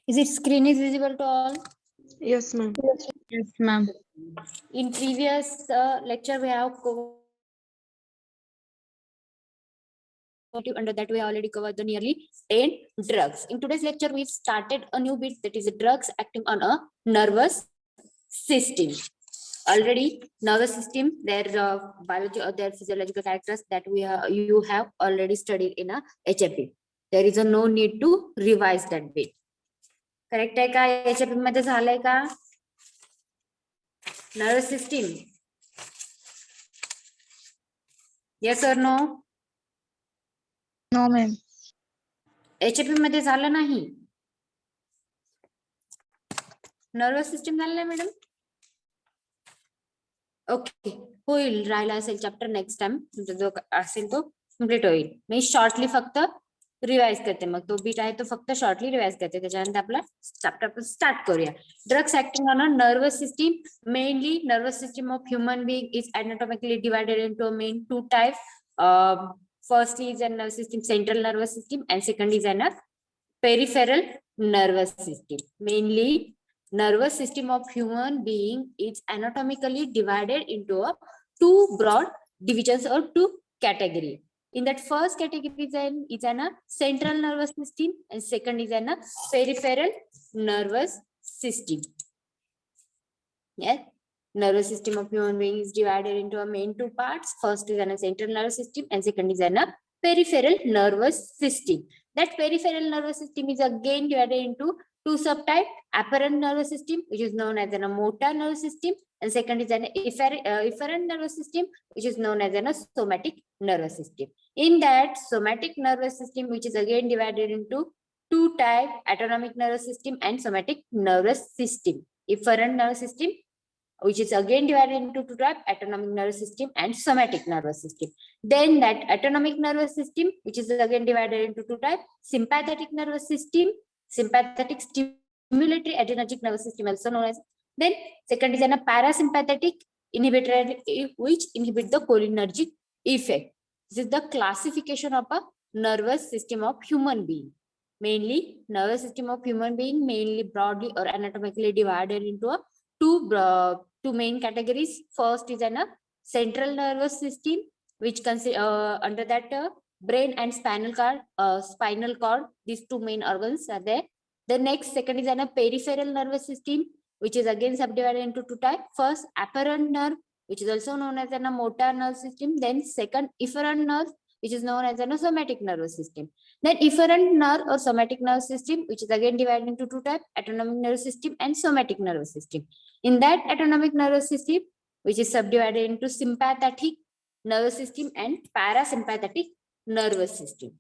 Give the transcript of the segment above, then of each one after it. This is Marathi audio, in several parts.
Is it screen is visible to all? Yes, ma'am. Yes, ma'am. In previous lecture, we have covered under that we have already covered the nearly 10 drugs. In today's lecture, we've started a new bit, that is drugs acting on a nervous system. Already nervous system, their biology or their physiological characters that you have already studied in a HFP. There is a no need to revise that bit. Correct आहे का? HFP मध्ये झालंय का? Nervous system. Yes or no? No, ma'am. HFP मध्ये झालं नाही. नर्वस सिस्टम झालं नाही मॅडम. ओके, होईल. राहिला असेल चॅप्टर नेक्स्ट टाइम तुमचा जो असेल तो कम्प्लीट होईल. मी शॉर्टली फक्त रिवाइज करते, मग तो बीट आहे तो फक्त शॉर्टली रिवाइज करते, त्याच्यानंतर आपला चॅप्टर स्टार्ट करूया. Drugs acting on a nervous system. Mainly nervous system of human being is anatomically divided into main two types. First is a nervous system, central nervous system, and second is a peripheral nervous system. Mainly nervous system of human being is anatomically divided into two broad divisions or two categories. In that first category is an central nervous system, and second is an peripheral nervous system. Yes, nervous system of human being is divided into a main two parts. First is an central nervous system, and second is an peripheral nervous system. That peripheral nervous system is again divided into two subtypes: afferent nervous system, which is known as a motor nervous system, and second is an efferent nervous system, which is known as a somatic nervous system. In that somatic nervous system, which is again divided into two types: autonomic nervous system and somatic nervous system. Efferent nervous system, which is again divided into two types: autonomic nervous system and somatic nervous system. Then that autonomic nervous system, which is again divided into two types: sympathetic nervous system, sympathetic stimulatory adrenergic nervous system, also known as. Then second is a parasympathetic inhibitory, which inhibit the cholinergic effect. This is the classification of a nervous system of human being. Mainly nervous system of human being mainly broadly or anatomically divided into a two main categories. First is an central nervous system, which under that brain and spinal cord, these two main organs are there. The next second is an peripheral nervous system, which is again subdivided into two types. First, afferent nerve, which is also known as a motor nerve system. Then second, efferent nerve, which is known as a somatic nervous system. Then efferent nerve or somatic nervous system, which is again divided into two types: autonomic nervous system and somatic nervous system. In that autonomic nervous system, which is subdivided into sympathetic nervous system and parasympathetic nervous system.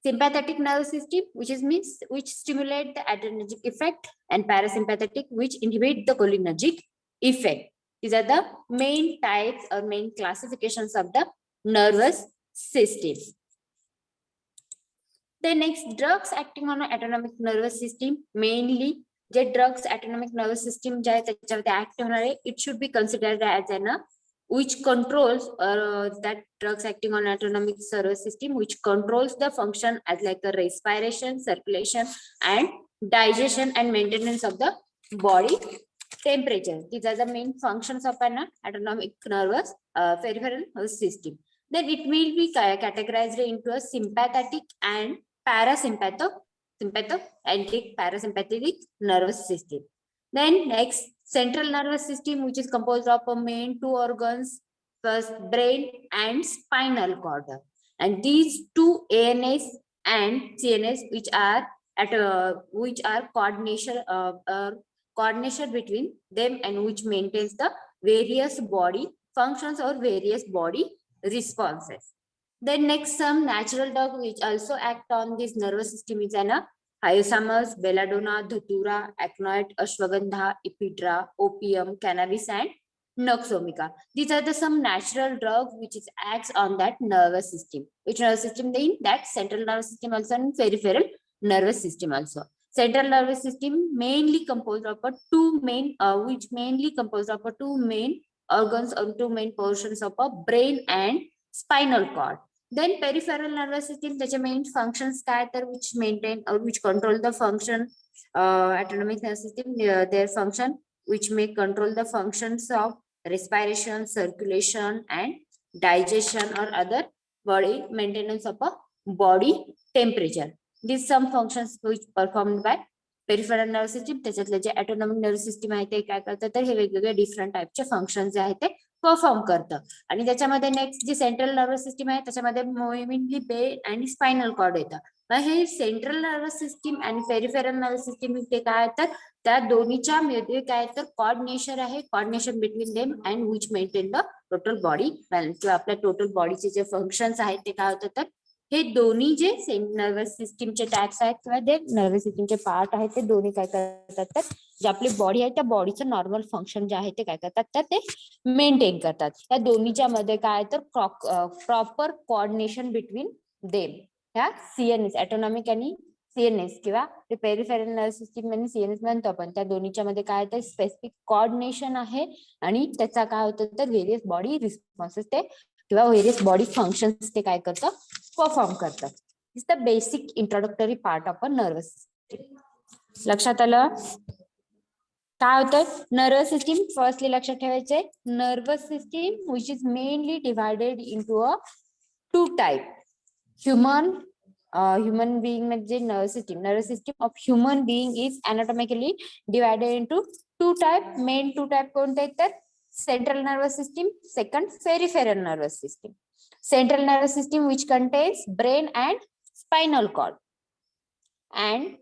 Sympathetic nervous system, which stimulate the adrenergic effect, and parasympathetic, which inhibit the cholinergic effect. These are the main types or main classifications of the nervous system. The next, drugs acting on an autonomic nervous system. Mainly जे drugs autonomic nervous system जे आहे त्याच्यावरती ऍक्ट होणार आहे, it should be considered as an which controls that drugs acting on autonomic nervous system, which controls the function as like a respiration, circulation, and digestion and maintenance of the body temperature. These are the main functions of an autonomic nervous peripheral nervous system. Then it will be categorized into a sympathetic and parasympathetic and parasympathetic nervous system. Then next, central nervous system, which is composed of main two organs, first brain and spinal cord, and these two ANS and CNS, which are coordination between them, and which maintains the various body functions or various body responses. Then next, some natural drug which also act on this nervous system is an hyoscyamus, belladonna, dhatura, aconitum, ashwagandha, ephedra, opium, cannabis, and noxomica. These are the some natural drugs which is acts on that nervous system. Which nervous system? Then that central nervous system also and peripheral nervous system also. Central nervous system mainly composed of two main organs or two main portions of a brain and spinal cord. Then peripheral nervous system त्याचे मेन फंक्शन्स काय तर विच मेंटेन और which control the function autonomic nervous system their function which may control the functions of respiration, circulation, and digestion or other body maintenance of a body temperature. These some functions which performed by peripheral nervous system. त्याच्यातले जे ऑटोनॉमिक नर्वस सिस्टीम आहे ते काय करतात तर हे वेगवेगळे डिफरंट टाइपचे फंक्शन जे आहेत ते परफॉर्म करतं. आणि त्याच्यामध्ये नेक्स्ट जी सेंट्रल नर्वस सिस्टीम आहे त्याच्यामध्ये मेनली ब्रेन आणि स्पायनल कॉर्ड येतं. मग हे सेंट्रल नर्वस सिस्टीम आणि पेरिफेरल नर्वस सिस्टीम ते काय तर त्या दोन्हीच्या मध्ये काय तर कॉर्डिनेशन आहे, coordination between them and which maintain the total body balance किंवा आपल्या टोटल बॉडीचे जे फंक्शन्स आहेत ते काय होतात तर हे दोन्ही जे नर्वस सिस्टीमचे टाइप्स आहेत किंवा जे नर्वस सिस्टीमचे पार्ट आहेत ते दोन्ही काय करतात तर जे आपली बॉडी आहे त्या बॉडीचं नॉर्मल फंक्शन जे आहे ते काय करतात तर ते मेंटेन करतात. या दोन्हीच्या मध्ये काय तर प्रॉपर कॉर्डिनेशन बिटवीन देम ह्या सीएनएस ऑटोनॉमिक आणि सीएनएस किंवा पेरिफेरल नर्वस सिस्टीम आणि सीएनएस म्हणतो आपण त्या दोन्हीच्या मध्ये काय तर स्पेसिफिक कोऑर्डिनेशन आहे आणि त्याचा काय होतं तर व्हेरियस बॉडी रिस्पॉन्सेस ते किंवा व्हेरियस बॉडी फंक्शन्स ते काय करतं परफॉर्म करतात. Is the basic introductory part of a nervous system. लक्षात आलं काय होतं नर्वस सिस्टीम? फर्स्टली लक्षात ठेवायचे nervous system which is mainly divided into a two type. human being म्हणजे nervous system of human being is anatomically divided into two type. Main two type कोणते तर central nervous system, second peripheral nervous system. Central nervous system which contains brain and spinal cord, and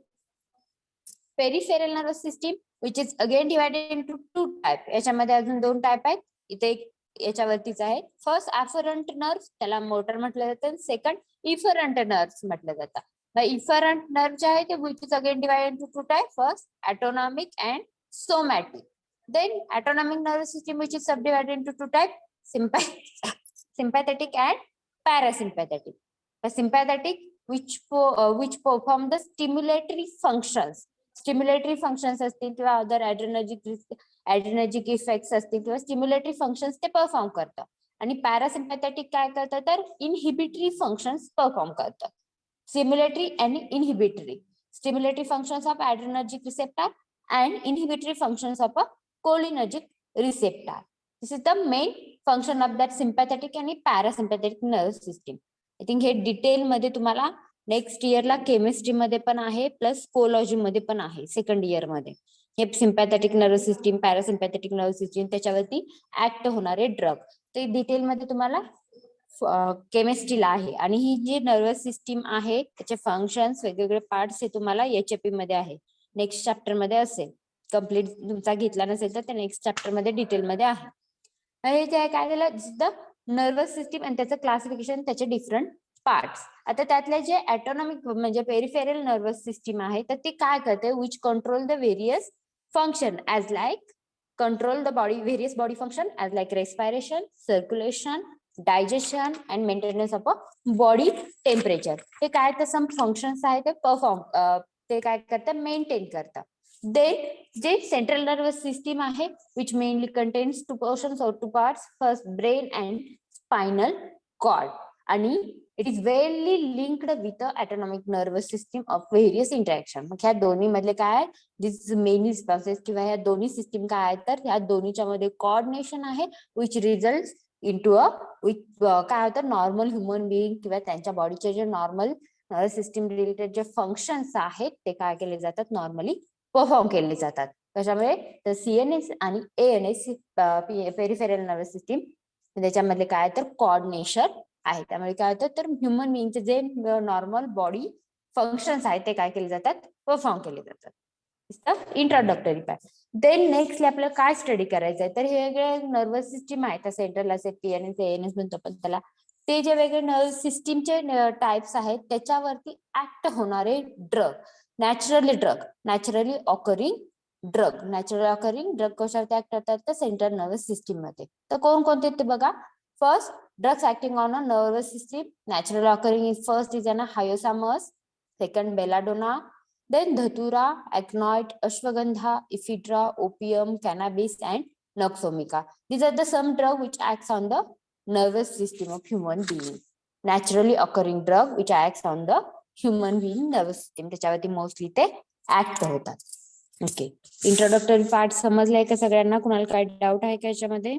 peripheral nervous system which is again divided into two type. याच्यामध्ये अजून दोन टाइप आहेत. इथे एक याच्यावरतीच आहे. फर्स्ट afferent nerve त्याला मोटर म्हटलं जातं, सेकंड इफरंट नर्व्स म्हटलं जातं. इफरंट नर्व जे आहे ते which is again divided into two type. First autonomic and somatic. Then autonomic nervous system which is subdivided into two type, sympathetic and parasympathetic. Sympathetic which perform the stimulatory functions. Stimulatory functions असतील किंवा अदर ऍड्रेनर्जिक इफेक्ट्स असतील किंवा स्टिम्युलेटरी फंक्शन्स ते परफॉर्म करतं. आणि पॅरासिम्पॅथेटिक काय करतं तर इनहिबिटरी फंक्शन्स परफॉर्म करतं. स्टिम्युलेटरी आणि inhibitory. Stimulatory functions of adrenergic receptor and inhibitory functions of a cholinergic receptor. This is the main function of that sympathetic आणि parasympathetic nerves system. I think हे डिटेल मध्ये तुम्हाला नेक्स्ट इयरला केमिस्ट्री मध्ये पण आहे प्लस कोलॉजी मध्ये पण आहे सेकंड इयर मध्ये. हे sympathetic nervous system, parasympathetic nervous system त्याच्यावरती ऍक्ट होणारे ड्रग ते डिटेल मध्ये तुम्हाला केमिस्ट्रीला आहे. आणि ही जी नर्वस सिस्टीम आहे त्याचे फंक्शन्स वेगवेगळे पार्ट्स हे तुम्हाला एचएपी मध्ये आहे. नेक्स्ट चॅप्टर मध्ये असेल. कम्प्लीट तुमचा घेतला नसेल तर त्या नेक्स्ट चॅप्टर मध्ये डिटेल मध्ये आहे. हे जे काय झालं द नर्वस सिस्टीम आणि त्याचं क्लासिफिकेशन त्याचे डिफरंट पार्ट्स. आता त्यातले जे ऑटोनॉमिक म्हणजे पेरिफेरल नर्वस सिस्टीम आहे तर ते काय करते which control the various function as like control the body various body function as like respiration, circulation, digestion and maintenance of a body temperature. हे काय तर some functions आहे ते perform ते काय करतात मेंटेन करतात. Then जे central nervous system आहे which mainly contains two portions or two parts. First brain and spinal cord. आणि it is very linked with the autonomic nervous system of various interaction. मग ह्या दोन्ही मधले काय दिस मेनी रिस्पॉन्सेस किंवा ह्या दोन्ही सिस्टीम काय आहेत तर ह्या दोन्हीच्या मध्ये कोऑर्डिनेशन आहे विच रिझल्ट इंटू अ काय होतं नॉर्मल ह्युमन बिईंग किंवा त्यांच्या बॉडीचे जे नॉर्मल नर्वस सिस्टीम रिलेटेड जे फंक्शन्स आहेत ते काय केले जातात नॉर्मली परफॉर्म केले जातात. कशामुळे तर सीएनएस आणि एएनएस पेरिफेरल नर्वस सिस्टीम त्याच्यामधले काय तर कोऑर्डिनेशन आहे. त्यामुळे काय होतं तर ह्युमन बिईंगचे जे नॉर्मल बॉडी फंक्शन्स आहेत ते काय केले जातात परफॉर्म केले जातात. Introductory part. देन नेक्स्ट आपल्याला काय स्टडी करायचं आहे तर हे वेगळे नर्वस सिस्टीम आहेत सेंट्रल असेल पीएनएस एएनएस म्हणतो पण त्याला ते जे वेगळे नर्वस सिस्टीमचे टाइप्स आहेत त्याच्यावरती ऍक्ट होणारे ड्रग नॅचरली ऑकरिंग ड्रग कशावरती ऍक्ट होतात तर सेंट्रल नर्वस सिस्टीम मध्ये. तर कोणकोणते ते बघा. First drugs acting on a nervous system natural occurring is first is an hyoscyamus, second belladonna, then dhatura, acnoid, ashwagandha, ephedra, opium, cannabis and noxomica. These are the some drug which acts on the nervous system of human being. Naturally occurring drug which acts on the human being nervous system, त्याच्यावरती मोस्टली ते ऍक्ट होतात. ओके, इंट्रोडक्टरी पार्ट समजलाय का सगळ्यांना? कुणाला काय डाऊट आहे का याच्यामध्ये?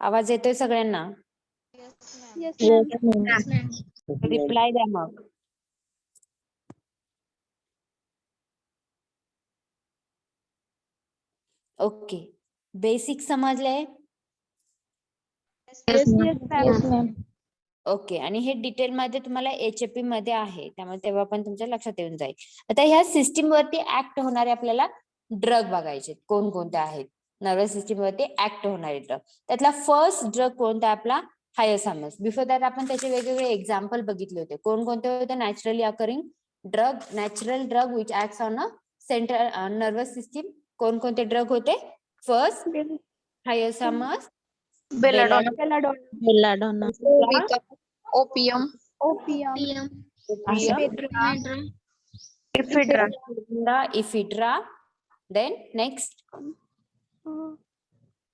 आवाज येतोय सगळ्यांना? Yes, ma'am. रिप्लाय द्या मग. ओके, बेसिक समजले? Yes, ma'am. ओके, आणि हे डिटेल मध्ये तुम्हाला HAP मध्ये आहे, त्यामुळे तेव्हा पण तुमच्या लक्षात येऊन जाईल. आता ह्या सिस्टीम वरती ऍक्ट होणारे आपल्याला ड्रग बघायचे कोणकोणते आहेत. नर्वस सिस्टीम वरती ऍक्ट होणारे ड्रग, त्यातला फर्स्ट ड्रग कोणता आपला? हायसामस. बिफोर दॅट आपण त्याचे वेगवेगळे एक्झाम्पल बघितले होते. कोणकोणते होते? Naturally occurring drug, natural drug which acts on a central nervous system. कोणकोणते ड्रग होते? First Hyoscyamus, Belladonna. Opium. Ephedra, then next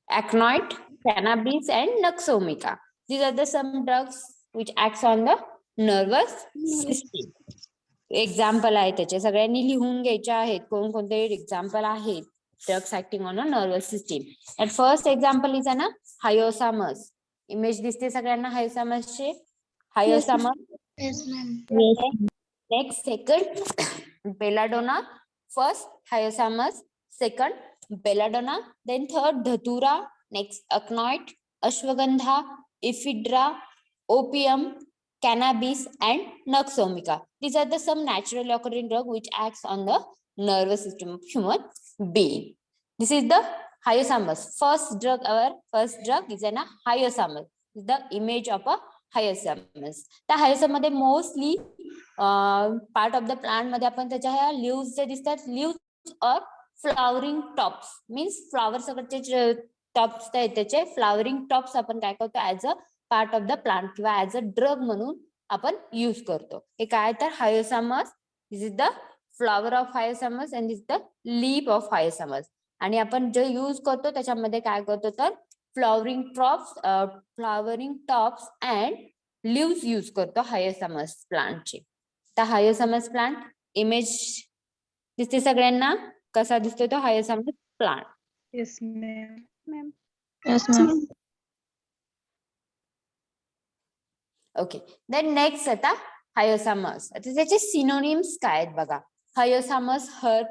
acnoid, cannabis and Noxomica. These are the some drugs which acts on the nervous system. Example आहे त्याचे, सगळ्यांनी लिहून घ्यायचे आहेत कोणकोणते एक्झाम्पल आहेत drugs acting on a nervous system. At first example is ना हायोसामस. इमेज दिसते सगळ्यांना हायोसामसचे? Hyoscyamus. Next second belladonna. First Hyoscyamus, second belladonna, then third Datura, next aconite, ashwagandha, ephedra, opium, cannabis and Noxomica. These are the some naturally occurring drug which acts on the nervous system of human being. This is the Hyoscyamus. First drug, our first drug is an Hyoscyamus. This is the image of a Hyoscyamus. त्या Hyoscyamus मध्ये mostly part of the plant मध्ये आपण त्याच्या ह्या leaves जे दिसतात, leaves or flowering tops, means flower सगळ्याचे टॉप्स आहेत त्याचे फ्लावरिंग टॉप्स आपण काय करतो as a part of the plant किंवा ऍज अ ड्रग म्हणून आपण यूज करतो. हे काय तर Hyoscyamus. This is the flower of Hyoscyamus and this the leaf of Hyoscyamus. आणि आपण जे यूज करतो त्याच्यामध्ये काय करतो तर flowering tops and leaves use करतो हायोसामस प्लांटचे. तर हायोसामस प्लांट इमेज दिसते सगळ्यांना? कसा दिसतो तो Hyoscyamus plant? Yes, ma'am. Yes, ma'am. Okay, then next आता हायोसामस. आता त्याचे सिनोनिम्स काय आहेत बघा. Hyoscyamus herb,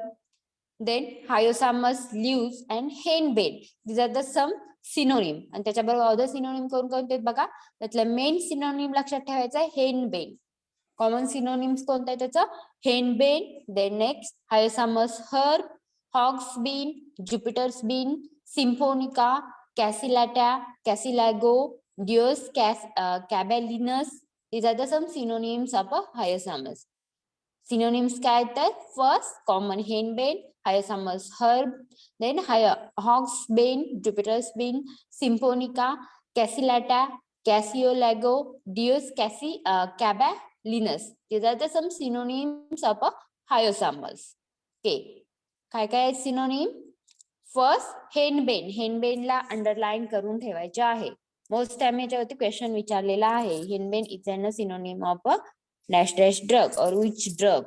then Hyoscyamus leaves and henbane. This are the some synonym. आणि त्याच्याबरोबर अदर सिनोनिम कोणते बघा. त्यातलं मेन सिनोनिम लक्षात ठेवायचं आहे हेनबेन. कॉमन सिनोनिम्स कोणतं आहे त्याचं? Henbane. Then next Hyoscyamus herb, hog's bean, Jupiter's bean, symphonica, cassilata, cassilago, Dios cabelinus. These are the some synonyms of a Hyoscyamus. Synonyms काय तर first common henbane, Hyoscyamus herb, then hawksbane, Jupiter's bean, Symphonica, Cassillata, Cassiolago, Dios cabelinus. These are the some synonyms of a Hyoscyamus. Okay, काय काय synonym? First henbane. हेनबेनला अंडरलाईन करून ठेवायचे आहे. मोस्ट टाइम याच्यावरती क्वेश्चन विचारलेला आहे. Henbane is an synonym of a dash dash drug or which drug.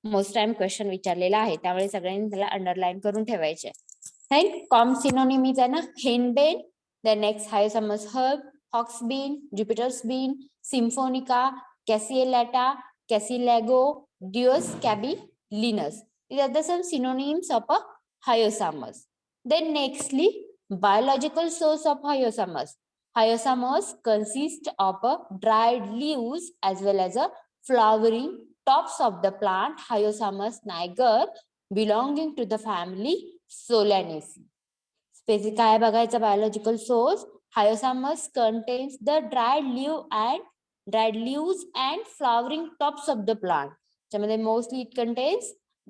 Most time question विचारलेला आहे, त्यामुळे सगळ्यांनी त्याला अंडरलाईन करून ठेवायचे. Common synonym is an henbane. The next Hyoscyamus herb, hog's bean, Jupiter's bean, symphonica, casielata, cassilago, dios cabelinus. These are the some synonyms of a Hyoscyamus. Then nextly, biological source of Hyoscyamus. Hyoscyamus consists of a dried leaves as well as a flowering tops of the plant Hyoscyamus niger belonging to the family Solanaceae. Specific काय बघायचा biological source. Hyoscyamus contains the dried leaves and flowering tops of the plant. त्यामध्ये mostly it contains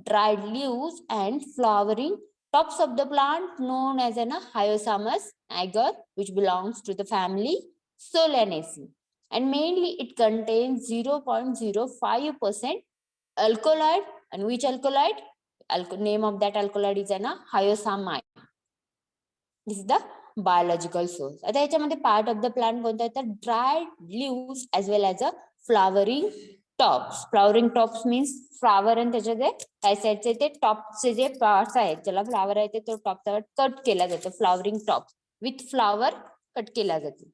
dried leaves and flowering tops of the plant known as an Hyoscyamus niger, which belongs to the family Solanaceae. And mainly it contains 0.05% alkaloid. And which alkaloid? Name of that alkaloid is an hyoscyamide. This is the biological source. आता याच्यामध्ये पार्ट ऑफ द प्लांट कोणता आहे तर dry leaves as well as a flowering tops. Flowering tops means flower आणि त्याचे जे काही साईडचे ते टॉपचे जे पार्ट्स आहेत ज्याला फ्लावर आहे ते तो टॉप कट केला जातो. Flowering top width flower cut केला जातो.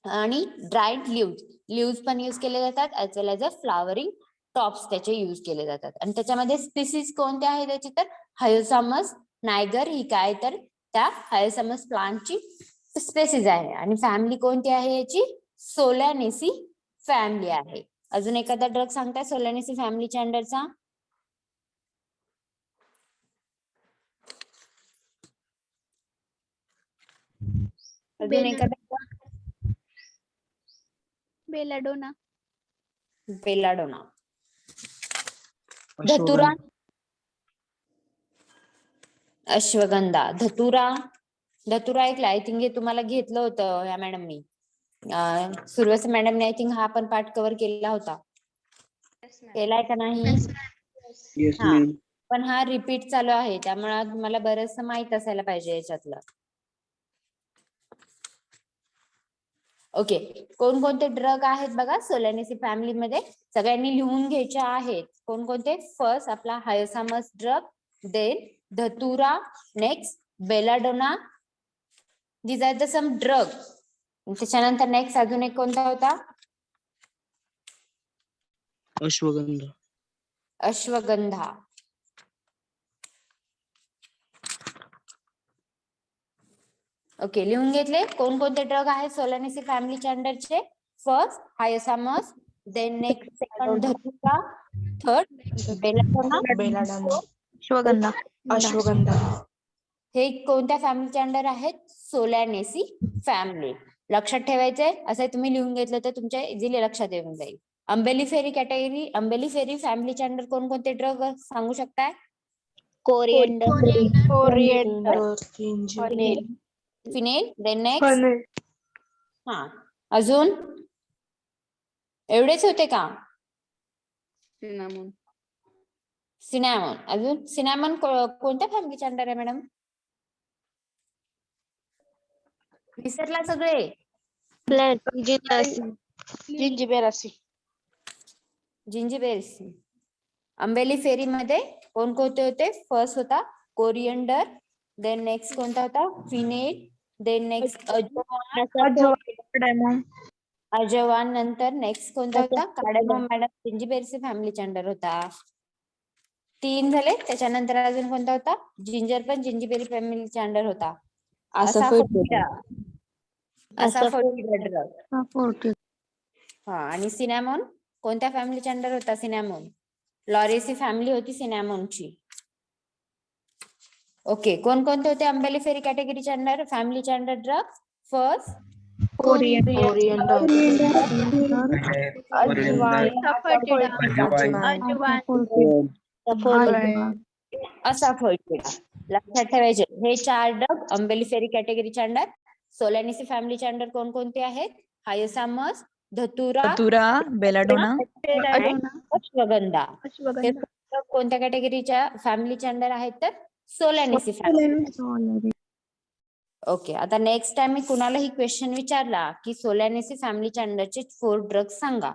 आणि ड्राईड लिव्स पण युज केले जातात as well as a flowering tops त्याचे युज केले जातात. आणि त्याच्यामध्ये स्पीसीज कोणते आहेत त्याची तर हायोसामस नायगर ही काय तर त्या हायोसामस प्लांटची स्पेसीज आहे. आणि फॅमिली कोणती आहे याची सोलॅनेसी फॅमिली आहे. अजून एखादा ड्रग सांगताय सोलॅनेसी फॅमिलीच्या अंडरचा? अजून एखादा बेलाडोना. बेलाडोना. धतुरा, अश्वगंधा. धतुरा ऐकला आय थिंक हे तुम्हाला घेतलं होतं ह्या मॅडमनी. सुरवसे मॅडमने आय थिंक हा पण पार्ट कव्हर केलेला होता. केलाय का नाही? हा पण हा रिपीट चालू आहे त्यामुळे तुम्हाला बरंच माहित असायला पाहिजे याच्यातलं. ओके, कोणकोणते ड्रग आहेत बघा सोलॅनेसी फॅमिली मध्ये सगळ्यांनी लिहून घ्यायचे आहेत. कोणकोणते? फर्स्ट आपला hyoscyamus drug, then dhatura, next belladonna. These are the some drug. त्याच्यानंतर नेक्स्ट अजून एक कोणता होता? अश्वगंधा. ओके, लिहून घेतले कोणकोणते ड्रग आहेत सोलॅनेसी फॅमिलीच्या अंडरचे? फर्स्ट हायोसामस, देन नेक्स्ट सेकंड धतुरा, थर्ड बेलाडोना, अश्वगंधा. हे कोणत्या फॅमिलीच्या अंडर आहेत? सोलॅनेसी फॅमिली. लक्षात ठेवायचंय असं तुम्ही लिहून घेतलं तर तुमच्या इझिली लक्षात येऊन जाईल. अंबेलिफेरी कॅटेगरी, अंबेलिफेरी फॅमिलीच्या अंडर कोणकोणते ड्रग सांगू शकताय? कोरिएंडर. Fennel, then next. हा, अजून एवढेच होते का? सिनॅमॉन. अजून सिनॅमॉन कोणत्या फॅमिलीच्या अंडर आहे मॅडम? विसरला सगळे? जिंजिबेरेसी. अंबेलिफेरी मध्ये कोणकोणते होते? फर्स्ट होता कोरिएंडर, देन नेक्स्ट कोणता होता? फिनेल, देन नेक्स्ट अजवान, नंतर नेक्स्ट कोणता होता? कार्डेमॉम. मॅडम जिंजिबेरेसी फॅमिलीच्या अंडर होता. 3 झाले. त्याच्यानंतर अजून कोणता होता? जिंजर पण जिंजिबेरी फॅमिलीच्या अंडर होता. असाफोटिडा ड्रग. हा, आणि सिनॅमॉन कोणत्या फॅमिलीच्या अंडर होता? सिनॅमॉन लॉरेसी फॅमिली होती सिनॅमॉनची. ओके, कोणकोणते होते अंबेलिफेरी कॅटेगरीच्या अंडर फॅमिलीच्या अंडर ड्रग? फर्स्ट असाफोटिडा. लक्षात ठेवायचे हे 4 ड्रग अंबेलिफेरी कॅटेगरीच्या अंडर. सोलॅनेसी फॅमिलीच्या अंडर कोणकोणते आहेत? हायोसामस, धतुरा, बेलाडोना. अश्वगंधा. हे drug कोणत्या कॅटेगरीच्या फॅमिलीच्या अंडर आहेत तर सोलॅनेसी फॅमिली. ओके, आता नेक्स्ट टाइम मी कुणालाही क्वेश्चन विचारला की सोलॅनेसी फॅमिलीच्या अंडरचे 4 ड्रग्स सांगा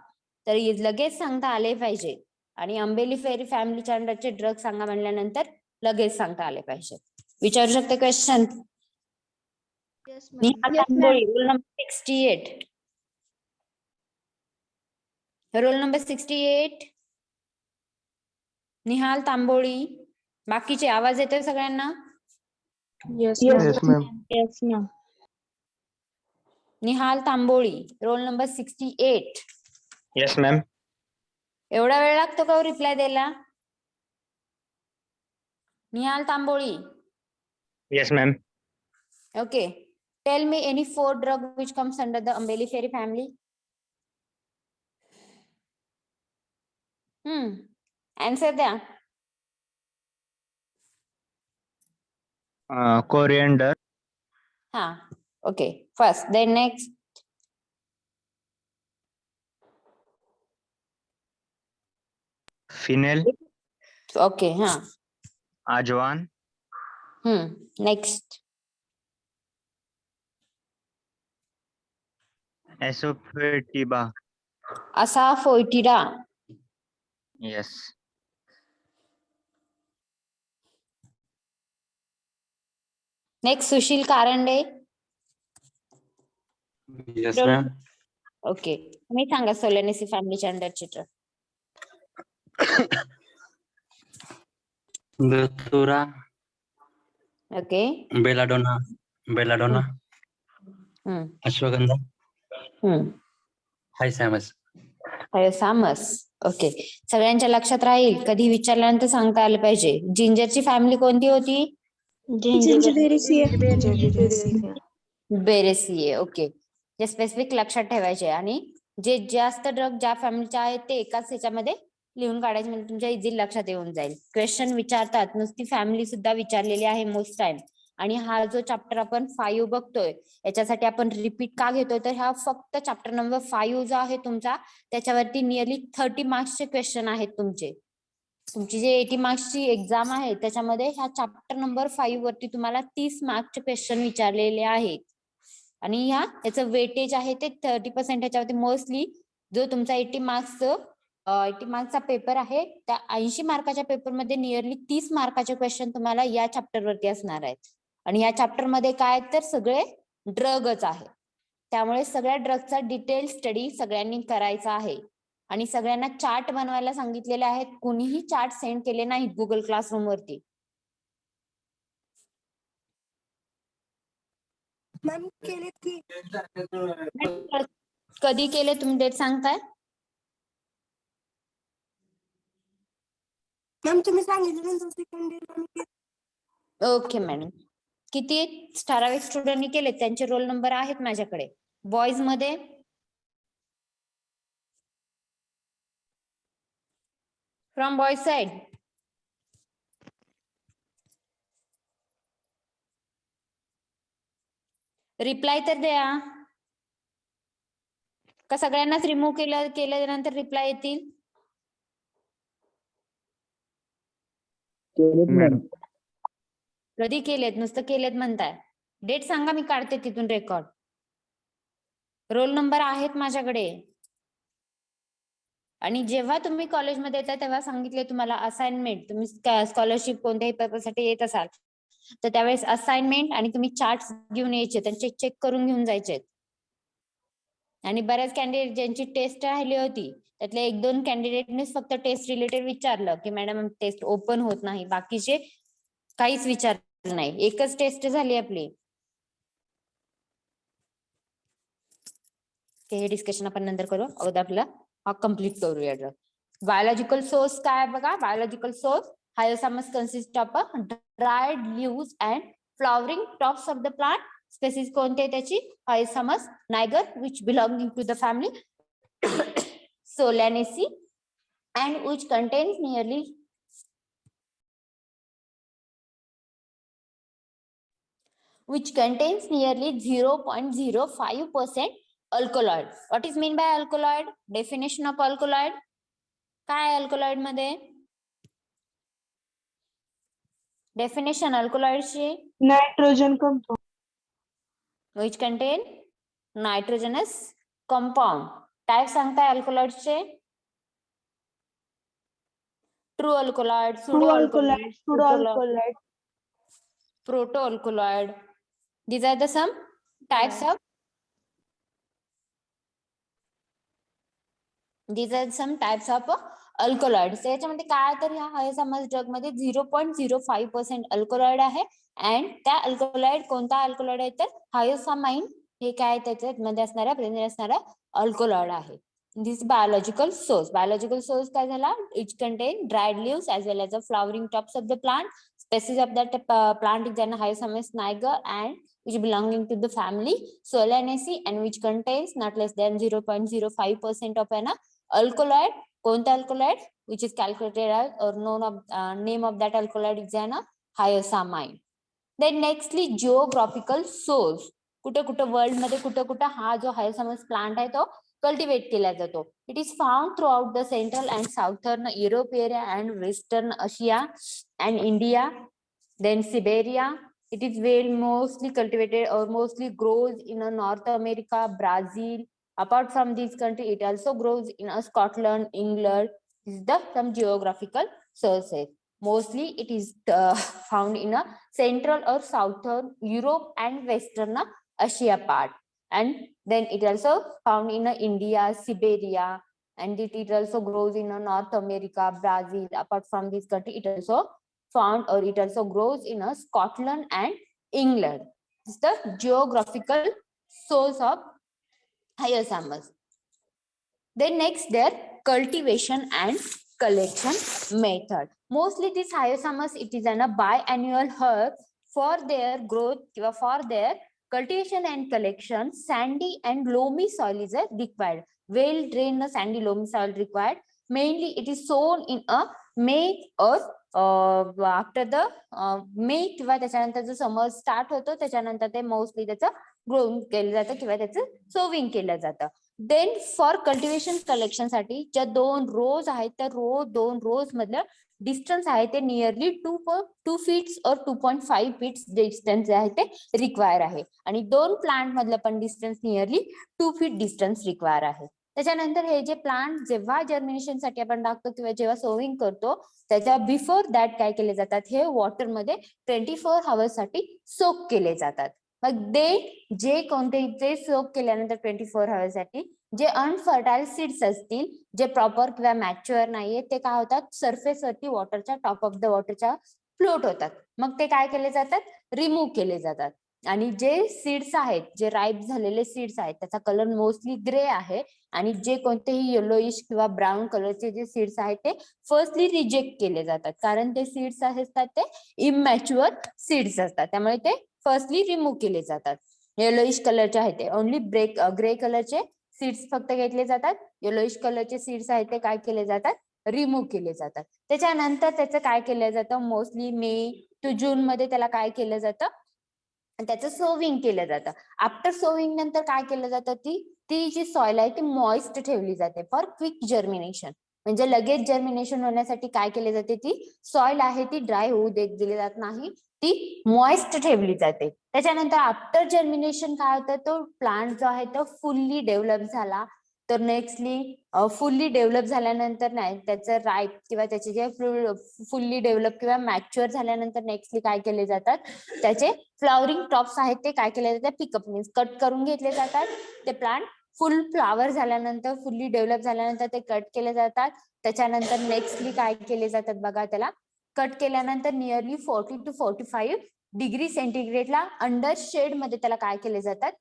तर लगेच सांगता आले पाहिजे. आणि अंबेलिफेरी फॅमिलीच्या अंडरचे ड्रग सांगा म्हणल्यानंतर लगेच सांगता आले पाहिजे. विचारू शकते question? Roll number 68. Roll number 68 Nihal Tamboli. बाकीचे आवाज येतोय सगळ्यांना? Nihal Tamboli roll number 68. Yes ma'am. एवढा वेळ लागतो का रिप्लाय द्यायला? Nihal Tamboli. Yes ma'am. Okay, tell me any 4 drug which comes under the Umbelliferi family. Answer द्या. कोरिएंडर. हा, okay. First, then next. Fennel. Okay, हा. Ajwain. Next. Asafoetida. Asafoetida. Yes. Next Sushil Karande. Yes, ma'am. Okay, तुम्ही सांगा सोलेनेसी फॅमिलीच्या अंडरचे टर. Datura, okay. Belladonna, Ashwagandha, Hyoscyamus. Hyoscyamus. Okay, सगळ्यांच्या लक्षात राहील, कधी विचारल्यानंतर सांगता आलं पाहिजे. जिंजरची फॅमिली कोणती होती? बेरेसिये. ओके, जे स्पेसिफिक लक्षात ठेवायचे आणि जे जास्त ड्रग ज्या फॅमिलीचे आहेत ते एकाच ह्याच्यामध्ये लिहून काढायचे, म्हणजे तुमच्या इझी लक्षात येऊन जाईल. क्वेश्चन विचारतात, नुसती फॅमिली सुद्धा विचारलेली आहे मोस्ट टाइम. आणि हा जो चॅप्टर आपण 5 बघतोय याच्यासाठी आपण रिपीट का घेतोय, तर हा फक्त चॅप्टर नंबर 5 जो आहे तुमचा त्याच्यावरती नियरली 30 मार्क्सचे क्वेश्चन आहेत तुमचे. तुमची जे 80 मार्क्सची एक्झाम आहे त्याच्यामध्ये ह्या चॅप्टर नंबर 5 वरती तुम्हाला 30 मार्क्सचे क्वेश्चन विचारलेले आहेत. आणि याचं वेटेज आहे ते 30% ह्याच्यावरती. मोस्टली जो तुमचा 80 मार्क्सचा पेपर आहे त्या 80 मार्काच्या पेपरमध्ये नियरली 30 मार्काचे क्वेश्चन तुम्हाला या चॅप्टर वरती असणार आहेत. आणि या चॅप्टर मध्ये काय तर सगळे ड्रगच आहे, त्यामुळे सगळ्या ड्रगचा डिटेल स्टडी सगळ्यांनी करायचा आहे. आणि सगळ्यांना चार्ट बनवायला सांगितलेले आहेत, कुणीही चार्ट सेंड केले नाहीत गुगल क्लासरूम वरती. कधी केले तुम्ही डेट सांगताय? मॅम तुम्ही सांगितलं सेकंड डेला. Okay madam. किती ठराविक स्टुडंटनी केले त्यांचे रोल नंबर आहेत माझ्याकडे. बॉईज मध्ये फ्रॉम बॉईज साइड रिप्लाय तर द्या. का सगळ्यांनाच रिमूव्ह केल्यानंतर रिप्लाय येतील? कधी केलेत? नुसतं केलेत म्हणताय. डेट सांगा, मी काढते तिथून रेकॉर्ड. रोल नंबर आहेत माझ्याकडे. आणि जेव्हा तुम्ही कॉलेजमध्ये येता तेव्हा सांगितले तुम्हाला असाइनमेंट, तुम्ही स्कॉलरशिप कोणत्याही पर्पजसाठी येत असाल तर त्यावेळेस असाइनमेंट आणि तुम्ही चार्ट घेऊन यायचे, त्यांचे चेक करून घेऊन जायचे. आणि बऱ्याच कॅन्डिडेट ज्यांची टेस्ट राहिली होती त्यातल्या 1-2 कॅन्डिडेटनेच फक्त टेस्ट रिलेटेड विचारलं की मॅडम टेस्ट ओपन होत नाही, बाकीचे काहीच विचारलं नाही. एकच टेस्ट झाली आपली. हे डिस्कशन आपण नंतर करू. अगोदर आपला हा कम्प्लीट करूया. बायोलॉजिकल सोर्स काय बघा. Biological source Hyoscyamus consist of dried leaves and flowering tops of the plant. Species कोणते आहे त्याची? Hyoscyamus niger which belonging to the family Solanaceae and which contains nearly which contains nearly 0.05% alkaloid. What is mean by alkaloid? Definition of alkaloid. काय alkaloid मध्ये? Definition alkaloid ची nitrogen compound. which contain nitrogenous compound. Type सांगताय alkaloid चे? True alkaloid, pseudo alkaloid, proto alkaloid. These are the some types of alkaloids. याच्यामध्ये काय तर ह्या हायोसामस ड्रग मध्ये 0.05% अल्कलॉइड आहे. अँड त्या अल्कलॉइड कोणता अल्कलॉइड आहे तर हायोसामाइन हे काय त्याच्यामध्ये असणारा प्रेझेंट असणारा अल्कलॉइड आहे. दिस बायोलॉजिकल सोर्स. बायोलॉजिकल सोर्स काय झाला? It content dried leaves as well as the flowering tops of the plant. Species of that plant is an Hyosamus niger and which belonging to the family Solanaceae and which contains not less than 0.05% of an alkaloid. कोणता alkaloid? Which is calculated as or known of name of that alkaloid is an hyosamine. Then nextly geographical source. कुठे कुठे वर्ल्ड मध्ये कुठे कुठे हा जो हायोसामस प्लांट आहे तो कल्टिवेट केला जातो. It is found throughout the central and southern Europe area and western Asia and India, then Siberia. It is very mostly cultivated or mostly grows in North America, Brazil, Apart from this country, it also grows in Scotland, England. This is the some geographical sources. Mostly it is found in a central or southern Europe and western Asia part. And then it also found in India, Siberia, and it also grows in North America, Brazil. Apart from this country, it also found or it also grows in Scotland and England. This is the geographical source of hyacinthus. Then next their cultivation and collection method. Mostly this hyacinthus, it is a biannual herb. For their growth, for their cultivation and collection, sandy and loamy soil is required. Well drained sandy loamy soil required. Mainly it is sown in a May or after the May किंवा त्याच्यानंतर जो समर स्टार्ट होतो त्याच्यानंतर ते मोस्टली त्याचं ग्रोइंग केलं जातं किंवा त्याचं सोविंग केलं जातं. देन फॉर कल्टिवेशन कलेक्शन साठी ज्या 2 रोज आहेत त्या 2 रोज मधलं डिस्टन्स आहे ते नियरली 2 फीट्स और 2.5 फीट्स डिस्टन्स आहे ते रिक्वायर आहे. आणि 2 प्लांट मधलं पण distance nearly 2 feet distance require आहे. त्याच्यानंतर हे जे प्लांट जेव्हा जर्मिनेशन साठी आपण टाकतो किंवा जेव्हा सोविंग करतो त्याच्या बिफोर दॅट काय केले जातात, हे वॉटर मध्ये 24 आवर्स साठी सोक केले जातात. मग ते जे कोणते सोक केल्यानंतर 24 आवर्स साठी जे अनफर्टाईल सीड्स असतील, जे प्रॉपर किंवा मॅच्युअर नाहीये, ते काय होतात सरफेस वरती वॉटरच्या टॉप ऑफ द वॉटरच्या फ्लोट होतात. मग ते काय केले जातात, रिमूव्ह केले जातात. आणि जे सीड्स आहेत, जे राईप झालेले सीड्स आहेत, त्याचा कलर मोस्टली ग्रे आहे. आणि जे कोणतेही येलोइश किंवा ब्राऊन कलरचे जे सीड्स आहेत ते फर्स्टली रिजेक्ट केले जातात, कारण ते सीड्स असतात ते इमॅच्युअर सीड्स असतात, त्यामुळे ते फर्स्टली रिमूव्ह केले जातात. येलोइश कलरचे आहेत ते ओनली ग्रे कलरचे सीड्स फक्त घेतले जातात. येलोइश कलरचे सीड्स आहेत ते काय केले जातात, रिमूव्ह केले जातात. त्याच्यानंतर त्याचं काय केलं जातं, मोस्टली मे टू जून मध्ये त्याला काय केलं जातं, त्याचं सोविंग केलं जातं. आफ्टर सोविंग नंतर काय केलं जातं, ती जी सॉइल आहे ती मॉइस्ट ठेवली जाते फॉर क्विक जर्मिनेशन. म्हणजे लगेच जर्मिनेशन होण्यासाठी काय केले जाते, ती सॉइल आहे ती ड्राय होऊ दिली जात नाही, ती मॉइस्ट ठेवली जाते. त्याच्यानंतर आफ्टर जर्मिनेशन काय होतं, तो प्लांट जो आहे तो फुल्ली डेव्हलप झाला. तर नेक्स्टली फुल्ली डेव्हलप झाल्यानंतर नाही त्याचं राईप किंवा त्याचे जे फुल्ली डेव्हलप किंवा मॅच्युअर झाल्यानंतर नेक्स्टली काय केले जातात, त्याचे फ्लॉवरिंग टॉप्स आहेत ते काय केले जातात, पिकअप मीन्स कट करून घेतले जातात. ते प्लांट फुल फ्लावर झाल्यानंतर, फुल्ली डेव्हलप झाल्यानंतर ते कट केले जातात. त्याच्यानंतर नेक्स्टली काय केले जातात बघा, त्याला कट केल्यानंतर नियरली 40 to 45 डिग्री सेंटीग्रेडला अंडर शेड मध्ये त्याला काय केले जातात,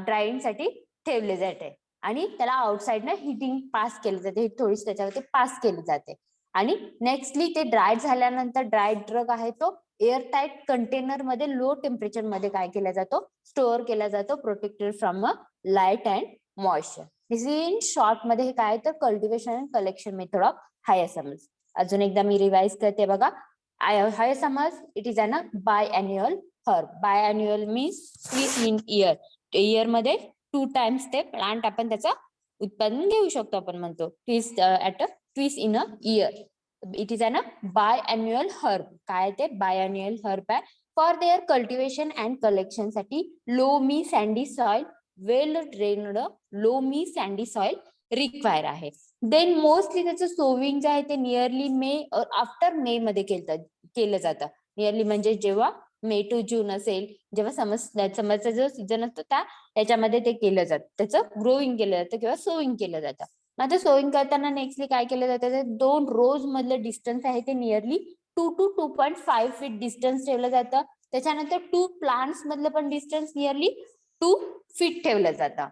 ड्रायिंग साठी ठेवले जाते. आणि त्याला आउटसाइडनं हिटिंग पास केले जाते, थोडीशी त्याच्यावरती पास केली जाते. आणि नेक्स्टली ते ड्राय झाल्यानंतर ड्राय ड्रग आहे तो एअर टाईट कंटेनर मध्ये लो टेम्परेचर मध्ये काय केला जातो, स्टोअर केला जातो, protected from light and moisture. This in short मध्ये हे काय तर cultivation and collection method of Hyoscyamus. अजून एकदा मी रिवाइज करते बघा. Hyoscyamus it is an biannual herb. Biannual means twice in year. Year मध्ये 2 टाइम्स ते प्लांट आपण त्याचं उत्पादन घेऊ शकतो. आपण म्हणतो twice at a twice in a year. It is an biannual herb. काय ते बायअॅन्युअल हर्ब आहे. For their cultivation and collection साठी loamy sandy soil, well drained loamy sandy soil require आहे. देन मोस्टली त्याचं सोविंग जे आहे ते नियरली मे और आफ्टर मे मध्ये केलं जातं. नियरली म्हणजे जेव्हा मे टू जून असेल, जेव्हा समरचा जो सीझन असतो त्याच्यामध्ये ते केलं जातं, त्याचं ग्रोइंग केलं जातं किंवा सोविंग केलं जातं. आता सोविंग करताना नेक्स्टली काय केलं जातं, 2 रोज मधलं डिस्टन्स आहे ते नियरली 2 to 2.5 फीट डिस्टन्स ठेवलं जातं. त्याच्यानंतर 2 प्लांट्स मधलं पण डिस्टन्स नियरली 2 फीट ठेवलं जातं.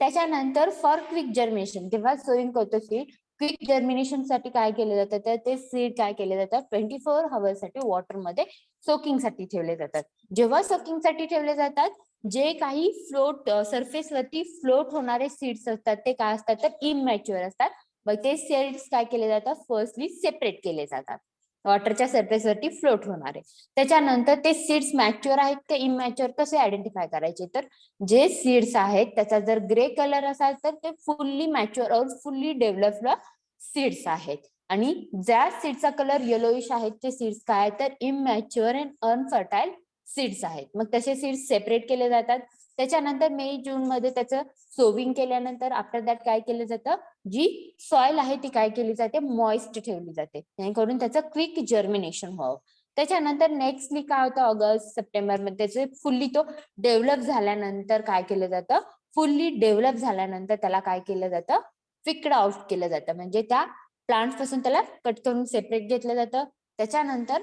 त्याच्यानंतर फॉर क्विक जर्मिनेशन, जेव्हा सोविंग करतो सीड, क्विक जर्मिनेशन साठी काय केलं जातं, तर ते सीड काय केले जातात 24 आवर्स साठी वॉटर मध्ये सोकिंग साठी ठेवले जातात. जेव्हा सोकिंग साठी ठेवले जातात, जे काही फ्लोट सरफेस वरती फ्लोट होणारे सीड्स असतात ते काय असतात तर इमॅच्युअर असतात. मग ते सीड्स काय केले जातात, फर्स्टली सेपरेट केले जातात, वॉटरच्या सरफेस वरती फ्लोट होणारे. त्याच्यानंतर ते सीड्स मॅच्युअर आहेत ते इमॅच्युअर कसे आयडेंटिफाय करायचे, तर जे सीड्स आहेत त्याचा जर ग्रे कलर असेल तर ते फुल्ली मॅच्युअर और फुल्ली डेव्हलप्ड सीड्स आहेत. आणि ज्या सीडचा कलर येलोइश आहेत ते सीड्स काय तर इमॅच्युअर अँड अनफर्टाईल सीड्स आहेत. मग तसे सीड्स सेपरेट केले जातात. त्याच्यानंतर मे जून मध्ये त्याचं सोविंग केल्यानंतर आफ्टर दॅट काय केलं जातं, जी सॉइल आहे ती काय केली जाते, मॉइस्ट ठेवली जाते, जेणेकरून त्याचं क्विक जर्मिनेशन व्हावं. त्याच्यानंतर नेक्स्टली काय होतं, ऑगस्ट सप्टेंबर मध्ये त्याचे फुल्ली तो डेव्हलप झाल्यानंतर काय केलं जातं, फुल्ली डेव्हलप झाल्यानंतर त्याला काय केलं जातं, पिक्ड आउट केलं जातं, म्हणजे त्या प्लांट पासून त्याला कट करून सेपरेट घेतलं जातं. त्याच्यानंतर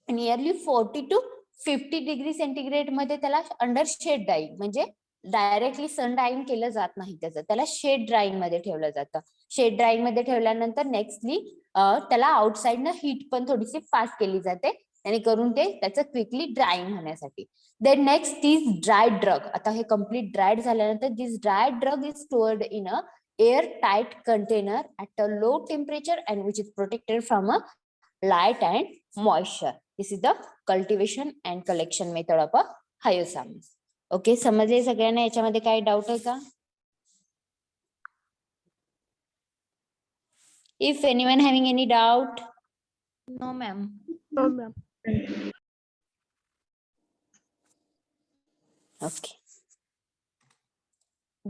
नियरली 40 to 50 डिग्री सेंटीग्रेड मध्ये त्याला अंडर शेड ड्राईंग, म्हणजे डायरेक्टली सन ड्राईंग केलं जात नाही त्याला शेड ड्राईंग मध्ये ठेवलं जातं. शेड ड्राईंग मध्ये ठेवल्यानंतर नेक्स्टली त्याला आउटसाइड न हीट पण थोडीशी पास केली जाते, आणि करून ते त्याचं क्विकली ड्राईंग होण्यासाठी. Then next this dry drug, आता हे कम्प्लीट ड्रायड झाल्यानंतर this dry drug is stored in a air tight container at a low temperature and which is protected from a light and moisture. This is the cultivation and collection method of a hyosamus. Okay, समजले सगळ्यांना? याच्यामध्ये काही डाऊट आहे का? If anyone having any doubt? No, ma'am. No, ma'am. Okay.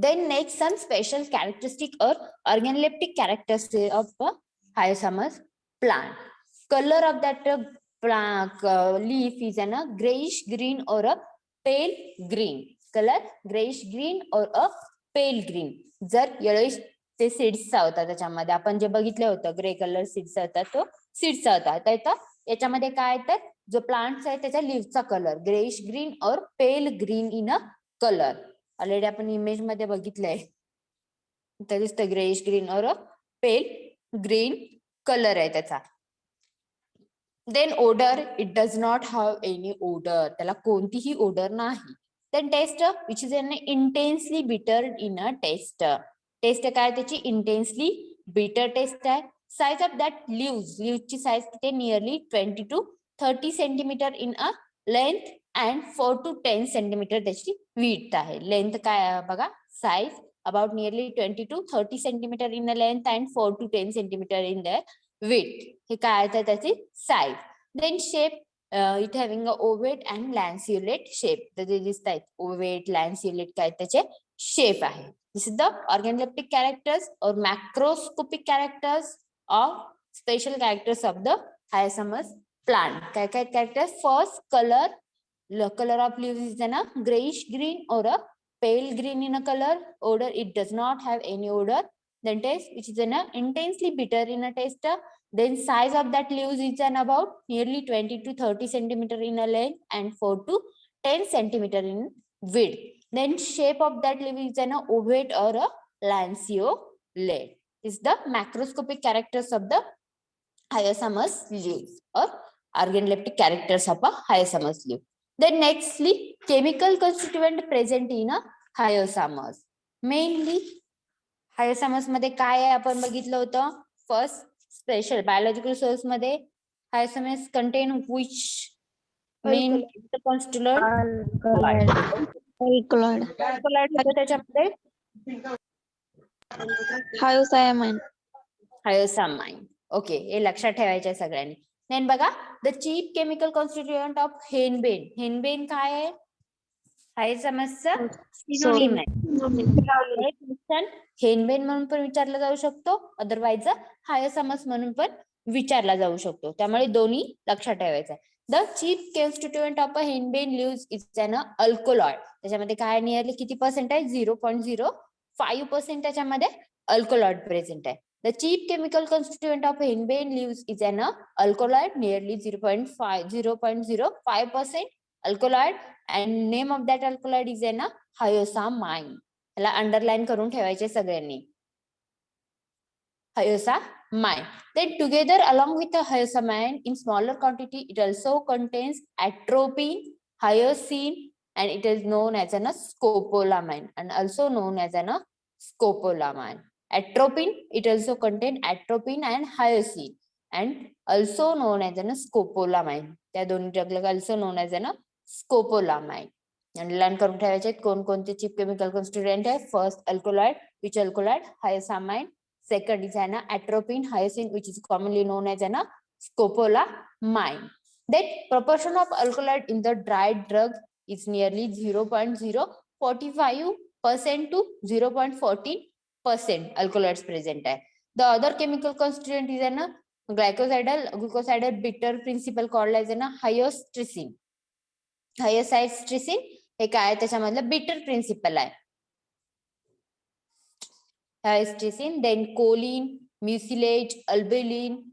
Then next, some special characteristic or organoleptic characteristics of a hyosamus plant. Color of that plant leaf is a grayish green or a pale green. Color grayish green or a pale green. जर yellowish ते सीड्सचा होता, त्याच्यामध्ये आपण जे बघितलं होतं ग्रे कलर सीड्स होता, तो सीड्सचा होता. तर याच्यामध्ये काय, तर जो प्लांट्स आहे त्याच्या लिव्हचा colour greyish green or pale green in a colour. Already आपण इमेज मध्ये बघितलंय, तर दिसतं greyish green or pale green colour आहे त्याचा. Then odour, it does not have any odour, त्याला कोणतीही ओडर नाही. Then taste, which is an intensely bitter in a taste. Taste काय त्याची, इंटेन्सली बिटर टेस्ट आहे. साइज ऑफ दॅट लिव्हची साइज किती, nearly 20 to 30 centimetre in a length and 4 to 10 centimetre त्याची विड्थ आहे. लेंथ काय बघा, size about nearly 20 to 30 centimetre in a length and 4 to 10 centimetre in the width. हे काय आहे त्याची size. Then shape, it having a ovate and lanceolate shape. तर जे दिसत आहेत ओवेट लॅन्सियुलेट काय त्याचे शेप आहे. This is the organoleptic characters or macroscopic characters or special characters of the hyosamus plant. काय काय characters? First, color. The color of leaves is a grayish green or a pale green in a color. Odor, it does not have any odor. Then taste, which is an intensely bitter in a taste. Then size of that leaves is an about nearly 20 to 30 centimeter in a length and 4 to 10 centimeter in width. Then shape of that leaf is an ovate or a lanceolate. Is the macroscopic characters of the hyosamus leaf or organoleptic characters of a hyosamus leaf. Then nextly, chemical constituent present in a hyosamus. Mainly hyosamus मध्ये काय आहे आपण बघितलं होतं. फर्स्ट, स्पेशल बायोलॉजिकल सोर्स मध्ये hyosamus contain which main constituent? Alkaloid. त्याच्यामध्ये Hyoscyamine. हायोसामाइन. ओके, हे लक्षात ठेवायचे सगळ्यांनी. देन बघा, the chief chemical constituent of henbane. Henbane काय आहे, हायोसामसचा सिनोनिम आहे. हेनबेन म्हणून पण विचारला जाऊ शकतो, अदरवाइज हायोसामस म्हणून पण विचारला जाऊ शकतो. त्यामुळे दोन्ही लक्षात ठेवायचं. The chief constituent of a henbane leaves is an alkaloid. त्याच्यामध्ये काय नियरली किती पर्सेंट आहे, 0.05% त्याच्यामध्ये अल्कोलॉइड प्रेझेंट आहे. The chief chemical constituent of henbane leaves is an alkaloid, nearly 0.05% alkaloid, and name of that alkaloid is an hyoscyamine. याला अंडरलाईन करून ठेवायचे सगळ्यांनी, hyosamine. Then together along with the hyosamine in smaller quantity, it also contains atropine, hyoscine, and it is known as an scopolamine, and also known as an scopolamine. Atropine, it also contains atropine and hyoscine, and also known as an scopolamine. त्या दोन्ही ड्रगला also known as an scopolamine. Underline करून ठेवायचे कोणकोणते चीफ केमिकल कॉन्स्टिट्यूएंट आहे. First, alkaloid. Which alkaloid? Hyoscyamine. Second is an atropine, hyoscine, which is commonly known as an scopolamine. That proportion of alkaloid in the dried drug is nearly 0.05 45% to 0.14% alkaloids present आहे. The other chemical constituent is an glucosidal bitter principle called as an hyoscysteine. Hyoscysteine हे काय आहे त्याच्यामधलं bitter principle आहे. Hyoscysteine, then choline, mucilage, albumin,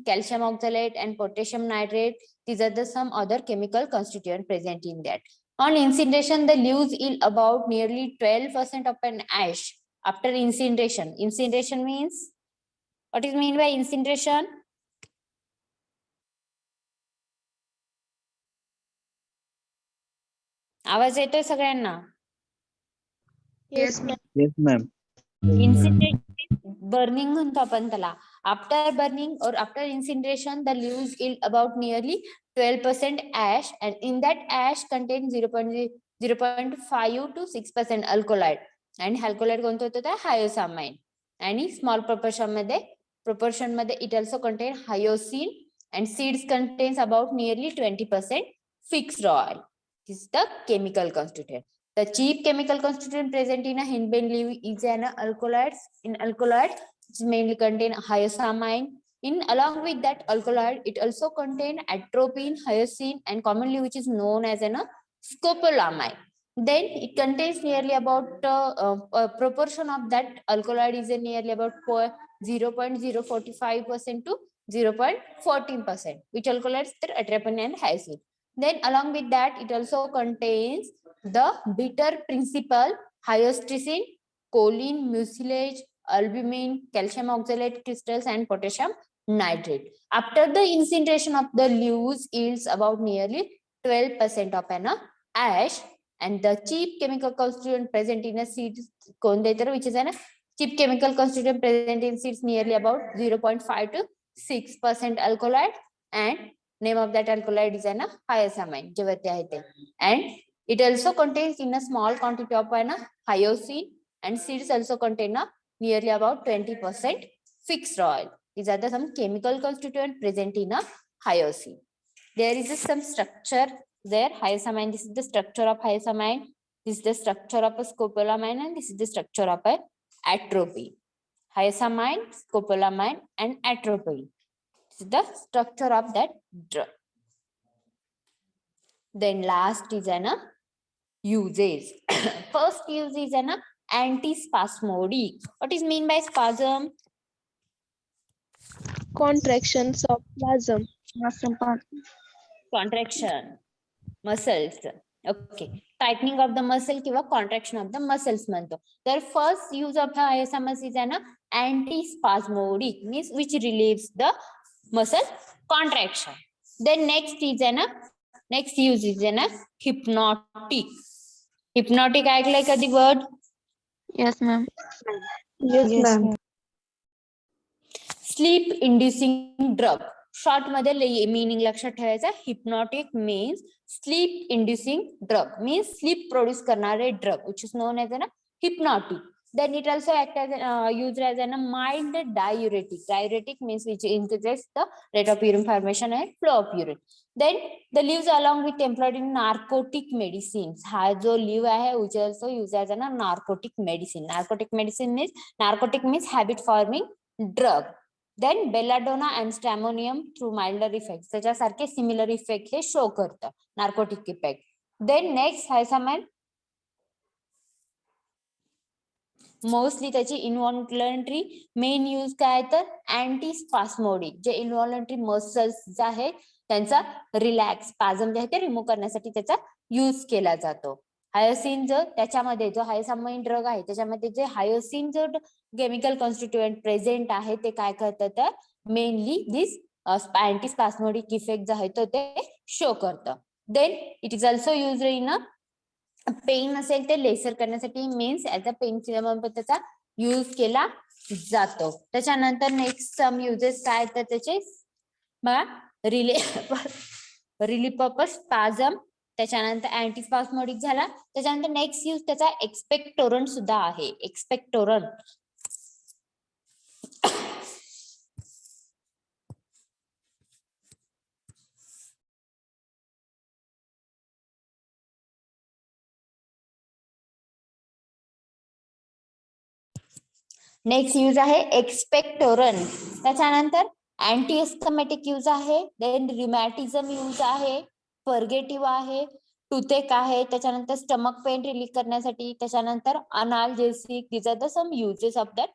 calcium oxalate, and potassium nitrate. These are the some other chemical constituent present in that. On incineration, the leaves yield about nearly 12% of an ash after incineration. Incineration means, what is mean by incineration? आवाज येतोय सगळ्यांना? Yes, ma'am. Yes, ma'am. Incineration burning म्हणतो आपण त्याला. After burning or after incineration, the leaves yield about nearly 12% ash, and in that ash contains 0.5 to 6% alkaloid. And alkaloid कोणतं होतं ते hyoscyamin. आणि small proportion मध्ये it also contain hyoscine, and seeds contains about nearly 20% fixed oil. This is the chemical constituent. The chief chemical constituent present in a henbane leaf is an alkaloids. In alkaloid, it mainly contain hyoscyamin. Along with that alkaloid, it also contain atropine, hyoscine, and commonly which is known as an scopolamine. Then it contains nearly about a proportion of that alkaloid is nearly about 0.045% to 0.14%. Which alkaloids? The atropine and hyoscine. Then along with that, it also contains the bitter principle, hyoscysteine, choline, mucilage, albumin, calcium oxalate crystals, and potassium nitrate. After the incineration of the leaves yields about nearly 12% of an ash, and the chief chemical constituent present in a seed, which is a chief chemical constituent present in seeds nearly about 0.5 to 6% alkaloid, and name of that alkaloid is an hyoscyamin. And it also contains in a small quantity of an hyoscine, and seeds also contain nearly about 20% fixed oil. These are the some chemical constituent present in a hyoscine. There is some structure there. Hyoscyamin, this is the structure of hyoscyamin. This is the structure of a scopolamine, and this is the structure of a atropine. Hyoscyamin, scopolamine, and atropine. This is the structure of that drug. Then last is an uses. First use is an antispasmodic. What is mean by spasm? Contractions of plasm. Contraction, muscles. Okay, tightening of the muscle किंवा contraction of the muscles म्हणतो. तर first use of hyoscyamin is an antispasmodic, means which relieves the muscle contraction. Then next use is an hypnotic. Hypnotic ऐकलंय कधी word? Yes, ma'am. Yes, ma'am. Sleep inducing drug. Short मध्ये meaning लक्षात ठेवायचा. Hypnotic means sleep inducing drug, means sleep produce करणारे drug, which is known as a hypnotic. Then it also acts as used as a mild diuretic. Diuretic means which increases the rate of urine formation and flow of urine. Then the leaves along with employed in narcotic medicines. हा जो leaf आहे which also used as a narcotic medicine. Narcotic medicine means habit forming drug. Then belladonna and stramonium through milder effects. त्याच्यासारखे similar effect हे show करतं narcotic effect. Then next hyoscyamin, mostly त्याची इन्व्हॉल्युंटरी मेन यूज काय तर अँटीस्पास्मोडिक, जे इन्व्हॉल्युंटरी मसल्स जे आहे त्यांचा रिलॅक्स स्पाझम जे आहे ते रिमूव्ह करण्यासाठी त्याचा यूज केला जातो. हायोसिन जो त्याच्यामध्ये जो हायोसामाइन ड्रग आहे त्याच्यामध्ये जे हायोसिन जो केमिकल कॉन्स्टिट्युएंट प्रेझेंट आहे ते काय करतं तर मेनली दिस अँटीस्पास्मोडिक इफेक्ट जो आहे तो ते शो करतं. Then it is also use in pain असेल ते लेसर करण्यासाठी means as a pain killer म्हणून त्याचा यूज केला जातो. त्याच्यानंतर नेक्स्ट सम युजेस काय तर त्याचे रिलीफ पर्पज स्पाझम, त्याच्यानंतर अँटीस्पास्मोडिक झाला. त्याच्यानंतर नेक्स्ट यूज त्याचा एक्सपेक्टोरंट सुद्धा आहे. एक्सपेक्टोरंट नेक्स्ट यूज आहे एक्सपेक्टोरंट. त्याच्यानंतर अँटी एस्थमेटिक यूज आहे. देन रिमॅटिझम यूज आहे. पर्गेटिव्ह आहे. टुथेक आहे. त्याच्यानंतर स्टमक पेन रिलीफ करण्यासाठी. त्याच्यानंतर analgesic. These are the some uses of that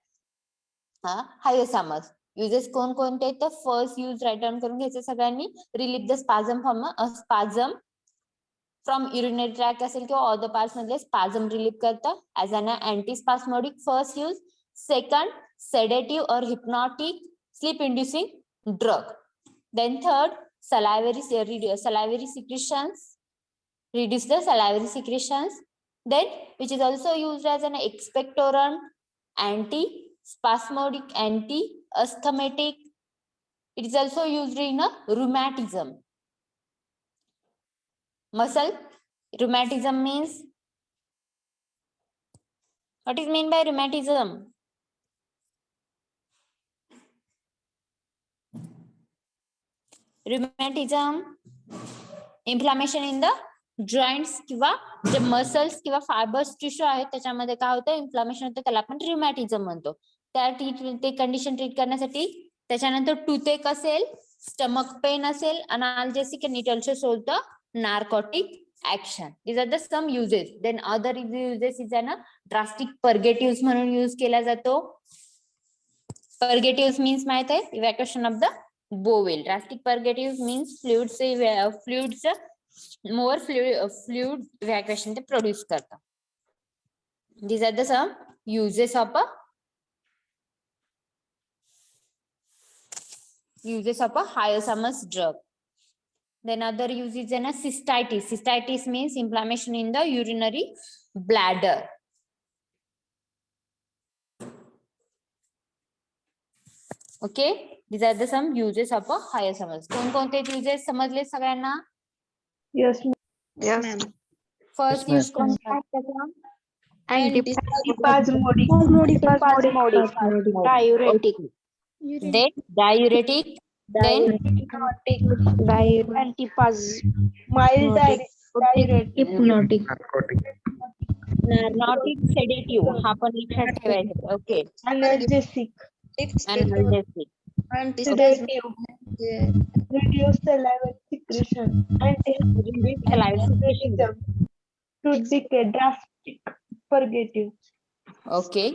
Hyoscyamus. Uses कोणकोणते, तर फर्स्ट यूज राईट डाऊन करून घ्यायचे सगळ्यांनी. Relief the spasm spasm from urinary tract असेल किंवा अदर पार्ट्स मधले स्पाझम रिलीफ करतं as an antispasmodic. First use. Second, sedative or hypnotic sleep inducing drug. Then third, salivary secretions, reduce the salivary secretions. Then which is also used as an expectorant, anti-spasmodic, anti-asthmatic. It is also used in a rheumatism. Muscle rheumatism means, what is meant by rheumatism? Rheumatism, inflammation in the joints किंवा जे मसल्स किंवा फायबर्स टिश्यू आहेत त्याच्यामध्ये काय होतं, इन्फ्लामेशन होतं, त्याला आपण रिमॅटिझम म्हणतो. त्या ते कंडिशन ट्रीट करण्यासाठी. त्याच्यानंतर टुथेक असेल, स्टमक पेन असेल, अनाल्जेसिक, and it also shows the narcotic action. These are the some uses. Then other uses is an drastic purgatives म्हणून यूज केला जातो. Purgatives means माहित आहे, evacuation of the bowel. Drastic purgatives means fluids more fluid evacuation ते produce करता. These are the some uses of a hyoscyamus drug. Then other uses in a cystitis. Cystitis means inflammation in the urinary bladder. Okay, these are the some uses of a hyoscyamus. कोणकोणते uses समजले सगळ्यांना? Yes, Yes. First Yes, use ma'am. कोणता आहे त्याचा? Antispasmodic, diuretic, Then diuretic, then mild diuretic, Hypnotic. narcotic, sedative. हा पण लक्षात ठेवायचा. Okay. analgesic, Analgesic. sedative, reduce salivary secretion, anti-hypertensive, to drastic purgative. Okay.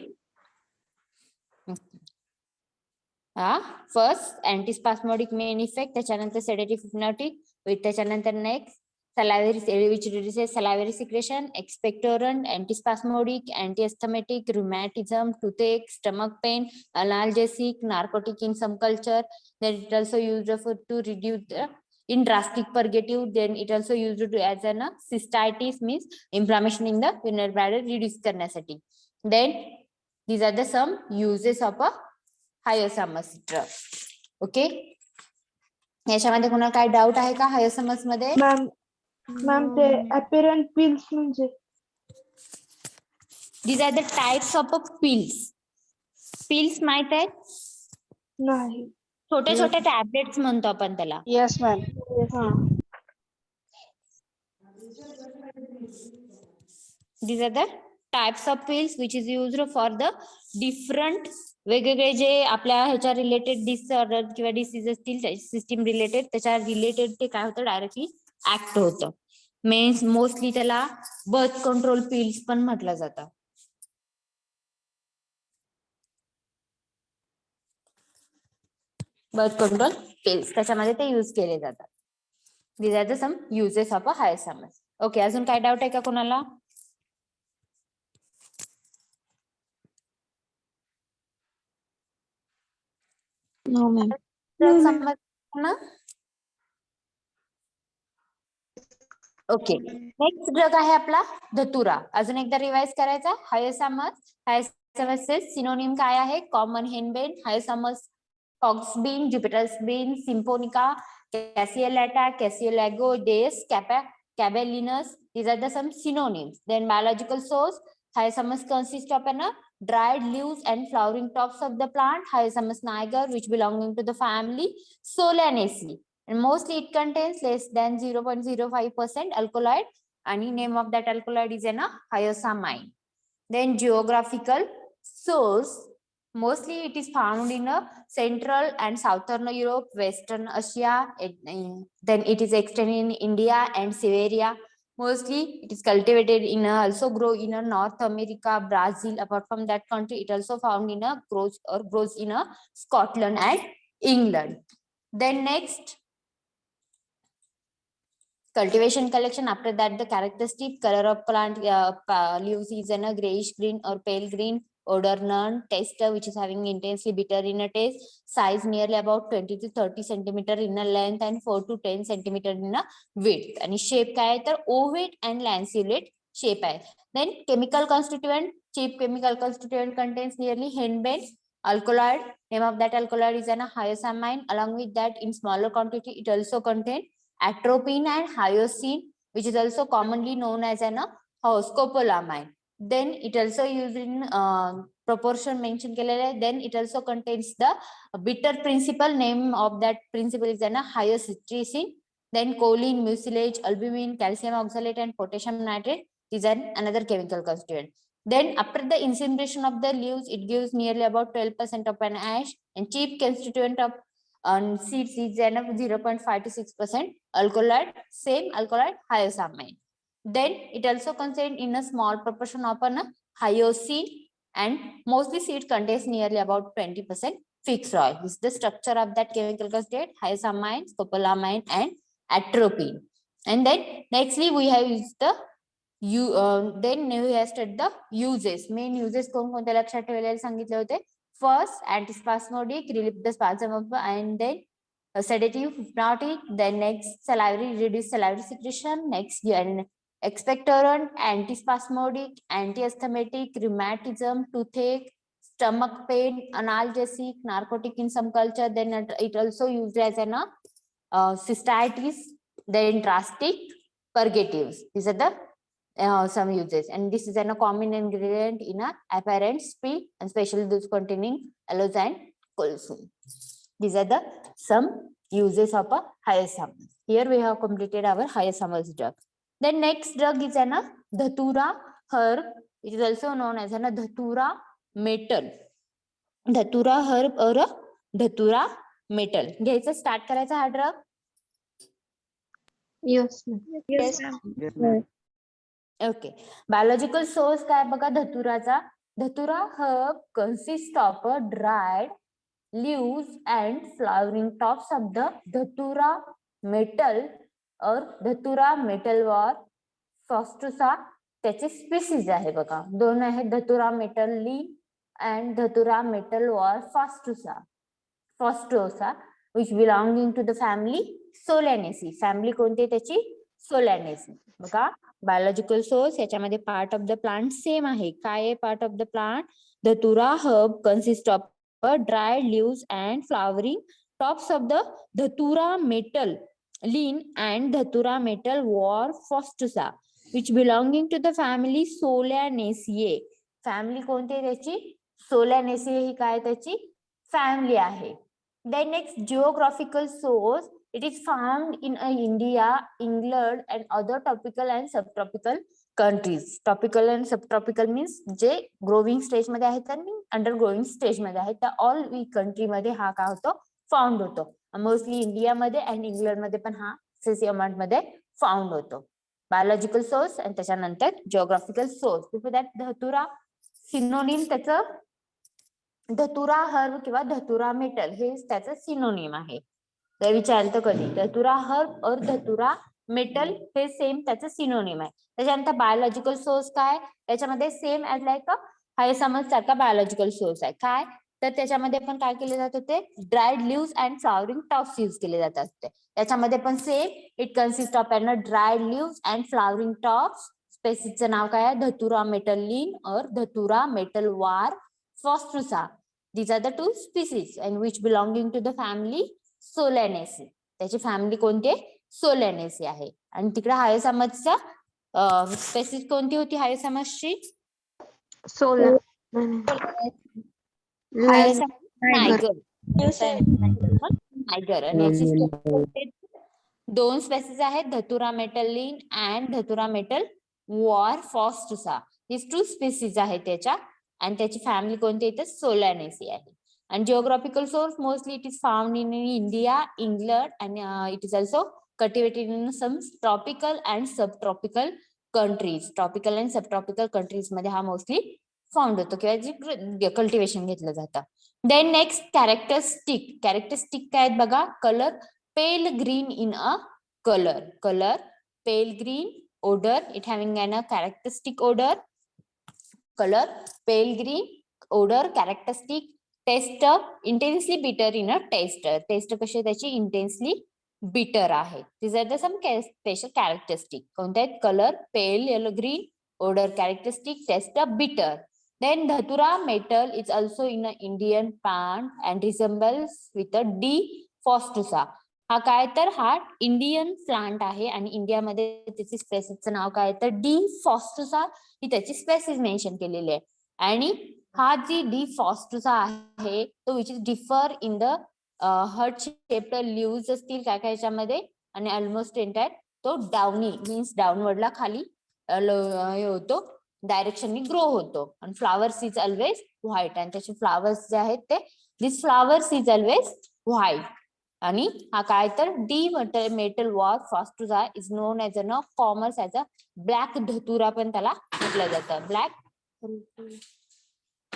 हा फर्स्ट अँटीस्पास्मोडिक मेन इफेक्ट, त्याच्यानंतर सेडेटिव्ह, हिप्नॉटिक, विथ त्याच्यानंतर next salivary which reduces salivary secretion, expectorant, antispasmodic, antiasthmatic, rheumatism, toothache, stomach pain, analgesic, narcotic in some culture. Then it also used to reduce the in drastic purgative. Then it also used to as an cystitis means inflammation in the urinary bladder reduce करण्यासाठी. Then these are the some uses of a hyoscyamus drug. Okay. याच्यामध्ये कोणाला काय डाऊट आहे का हायोसमस मध्ये? मॅम ते apparent pills म्हणजे These are the types of pills. Pills माहित आहे? नाही. छोटे छोटे टॅबलेट्स म्हणतो आपण त्याला. Yes, ma'am. These are the types of pills which is used for the different वेगवेगळे जे आपल्या ह्याच्या रिलेटेड डिसऑर्डर किंवा डिसीज असतील सिस्टीम रिलेटेड, त्याच्या रिलेटेड ते काय होतं डायरेक्टली ऍक्ट होतं. मीन्स मोस्टली त्याला बर्थ कंट्रोल पिल्स पण म्हटलं जातं. बर्थ कंट्रोल पिल्स त्याच्यामध्ये ते यूज केले जातात. These are the some uses of a hyoscyamus. Okay, अजून काय डाऊट आहे का कोणाला? No, ma'am. Okay. Next drug आहे आपला धतुरा. अजून एकदा रिवाइज करायचा. हायोसॅमस, हायोसॅमसचे सिनोनिम काय आहे? Common henbane, Hyoscyamus fox bean, Jupiter's bean, symphonica, casielata, casielago, des, cabelinus. These are the some synonyms. Then biological source, Hyoscyamus consists of dried leaves and flowering tops of the plant, Hyoscyamus niger, which belonging to the family Solanaceae. And mostly it contains less than 0.05% alkaloid. And the name of that alkaloid is hyoscyamine. Then geographical source, Mostly it is found in Central and Southern Europe, Western Asia, then it is extended in India and Siberia. Mostly it is cultivated in also grow in North America, Brazil. Apart from that country, it also found in grows in Scotland and England. Then next, cultivation collection. After that, the characteristic color of plant leaves is in a grayish green or pale green. Odor none. Taste which is having intensely bitter in a taste. Size nearly about 20 to 30 centimeter in a length and 4 to 10 centimeter in a width. And shape काय तर ovate and lanceolate shape आहे. Then chemical constituent. Cheap chemical constituent contains nearly henbane alkaloid. Name of that alkaloid is an hyoscyamin. Along with that, in smaller quantity, it also contains atropine and hyoscine, which is also commonly known as an scopolamine. Then it also used in proportion mentioned केलेला आहे. Then it also contains the bitter principle. Name of that principle is an hyoscyamin. Then choline, mucilage, albumin, calcium oxalate, and potassium nitrate is another chemical constituent. Then after the incineration of the leaves, it gives nearly about 12% of an ash, and cheap constituent of seeds is 0.5 to 6% alkaloid, same alkaloid hyoscyamin. Then it also contains in a small proportion of an hyoscine, and mostly seed contains nearly about 20% fixed oil. This is the structure of that chemical constituent: hyoscyamin, scopolamine, and atropine. And then nextly we have used the then we have studied the uses. Main uses कोणकोणत्या लक्षात ठेवायला सांगितले होते. First, antispasmodic, relieve the spasm of, and then sedative, hypnotic. Then next, salivary, reduce salivary secretion. Next, expectorant, antispasmodic, antiasthmatic, rheumatism, toothache, stomach pain, analgesic, narcotic in some culture. Then it also used as an cystitis, then drastic, purgatives. These are the some uses, and this is a common ingredient in a apparent spill, and especially those containing aloes and colocin. These are the some uses of a hyoscyamus. Here we have completed our hyoscyamus drug. Then next drug is an dhatura herb. It is also known as an dhatura metal. Dhatura herb or dhatura metal. घ्यायचं स्टार्ट करायचा हा drug. Yes, ma'am. Yes, ma'am. Okay. Biological source काय बघा धतुराचा. धतुरा herb consists of a dried leaves and flowering tops of the dhatura metal or dhatura metalwar fastusa. त्याचे स्पीसीज आहे बघा, दोन आहेत, Datura metel lean and dhatura metalwar fastuosa, which belonging to the family Solanaceae. Family कोणती त्याची? Solanaceae. बघा बायोलॉजिकल सोर्स याच्यामध्ये part of the plant same आहे. काय आहे पार्ट ऑफ द प्लांट? धतुरा herb consist of dried leaves and flowering tops of the dhatura metal lean and dhatura metalwar fastuosa, which belonging to the family Solanaceae. Family कोणती आहे त्याची? Solanaceae ही काय त्याची फॅमिली आहे. Then next, geographical source. It is found in India, England, and other tropical and subtropical countries. Tropical and subtropical means जे growing stage मध्ये आहेत आणि अंडर ग्रोइंग स्टेज मध्ये आहेत त्या ऑल कंट्री मध्ये हा काय होतो फाउंड होतो. मोस्टली इंडियामध्ये आणि इंग्लंड मध्ये पण हा सीसी अमाउंट मध्ये फाउंड होतो. बायोलॉजिकल सोर्स आणि त्याच्यानंतर जिओग्राफिकल सोर्स. बिफोर दॅट धतुरा सिनोनिम त्याचं धतुरा हर्ब किंवा धतुरा मेटल हे त्याचं सिनोनिम आहे. ते विचारतं कधी धतुरा हर्ब और धतुरा मेटल हे सेम त्याचं सिनोनिम आहे. त्याच्यानंतर बायोलॉजिकल सोर्स काय? त्याच्यामध्ये सेम ऍज लाईक हायसमज सारखा बायोलॉजिकल सोर्स आहे. काय तर त्याच्यामध्ये पण काय केले जात होते? Dried leaves and flowering tops use केले जात असते. त्याच्यामध्ये पण same it consist of an dried leaves and flowering tops. स्पेसिसचं नाव काय आहे? धतुरा मेटल लीन और धतुरा मेटल वार fastuosa. These are the two species and which belonging to the family Solanaceae. त्याची फॅमिली कोणती आहे? Solanaceae आहे. आणि तिकडे हायसमजचा स्पेसिस कोणती होती हायसमजची? Solar. नायगर. आणि याची दोन स्पेसिस आहेत, Datura metel Linn and Datura metel var fastuosa. These two species आहेत त्याच्या. आणि त्याची फॅमिली कोणती येते सोलॅनेसी आहे. And geographical source mostly it is found in India, England, and it is also cultivated in some tropical and subtropical countries. Tropical and subtropical countries मध्ये हा मोस्टली फाउंड होतो किंवा जे कल्टिवेशन घेतलं जातं. Then next characteristic. कॅरेक्टरिस्टिक काय आहेत बघा. Colour pale green in a colour pale green, odor it having an a characteristic odor, color pale green, odor characteristic, taste intensely bitter in a taste कशी त्याची intensely bitter आहे. These are the some special characteristic. कोणते आहेत. Colour pale yellow green, odor characteristic, taste bitter. Then dhatura metal is also in an Indian plant and resembles with a D. Fostusa. हा काय तर हा इंडियन प्लांट आहे आणि इंडियामध्ये त्याची स्पेसिसचं नाव काय तर डी फॉस्टुसा ही त्याची स्पेसिस मेन्शन केलेली आहे. आणि हा जी डी फॉस्टुसा आहे तो which is differ in the heart shaped leaves असतील काय काय याच्यामध्ये आणि ऑलमोस्ट एंटायर तो डाउनी मीन्स डाउनवर्डला खाली हे होतो डायरेक्शननी ग्रो होतो. आणि फ्लावर्स इज ऑलवेज व्हाईट आणि त्याचे फ्लावर्स जे आहेत ते this flowers is always white. आणि हा काय तर D metel var fastuosa is known as a commerce as a black Datura पण त्याला म्हटलं जातं.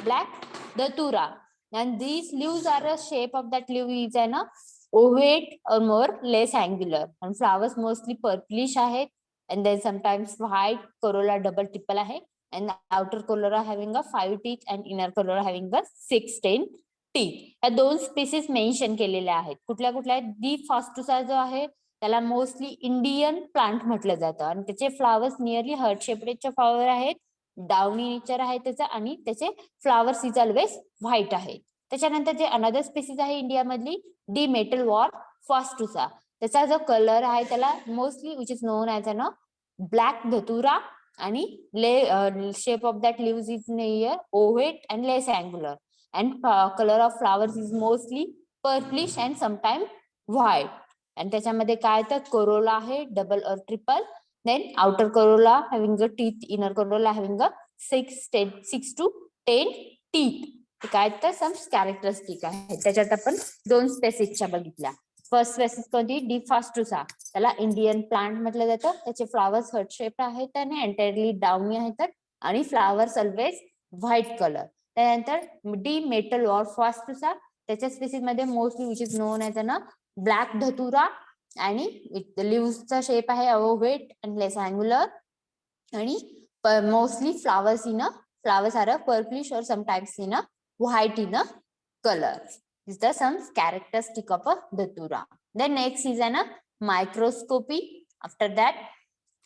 ब्लॅक धतुरा. And these leaves are a shape of that leaf is an ovate or more less angular and flowers mostly purplish आहेत and then sometimes white corolla double triple आहे and the outer corolla having a 5 teeth and inner corolla having a 16 teeth. या दोन स्पीसीज मेन्शन केलेल्या आहेत. कुठल्या कुठल्या आहेत. दी फॉस्टुसा जो आहे त्याला मोस्टली इंडियन प्लांट म्हटलं जातं आणि त्याचे फ्लावर्स नियरली हर्ट शेपचे फ्लावर आहेत. डाउनी नेचर आहे त्याचा आणि त्याचे फ्लावर्स इज ऑलवेज व्हाईट आहे. त्याच्यानंतर जे अनदर स्पीसीज आहे इंडियामधली डी मेटल वॉर फॉस्टुसा त्याचा जो कलर आहे त्याला mostly which is known as a black Datura आणि shape of that leaves is near ovate and less angular and colour of flowers is mostly purplish and sometime white. आणि त्याच्यामध्ये काय तर कोरोला आहे double or triple. Then outer corolla having the teeth, inner corolla having a 6 to 10 teeth. काय तर सम कॅरेक्टरिस्टिक आहे. त्याच्यात आपण दोन स्पेसिसच्या बघितल्या. फर्स्ट स्पेसिस कोणती डी फॉस्टुसा त्याला इंडियन प्लांट म्हटलं जातं. त्याचे फ्लावर्स हर्ट शेप आहेत आणि एंटायरली डाउनी आहेत आणि फ्लावर्स ऑलवेज व्हाईट कलर. त्यानंतर डी मेटल वॉर फॉस्टुसा त्याच्या स्पेसिस मध्ये mostly which is known as a black Datura आणि लिव्हचा शेप आहे ओव्हेट अँड लेस अँग्युलर आणि मोस्टली फ्लावर्स आर पर्पलिश और sometimes in a white in a colour. Is the some characteristic of a dhatura. Then next is an microscopy. After that,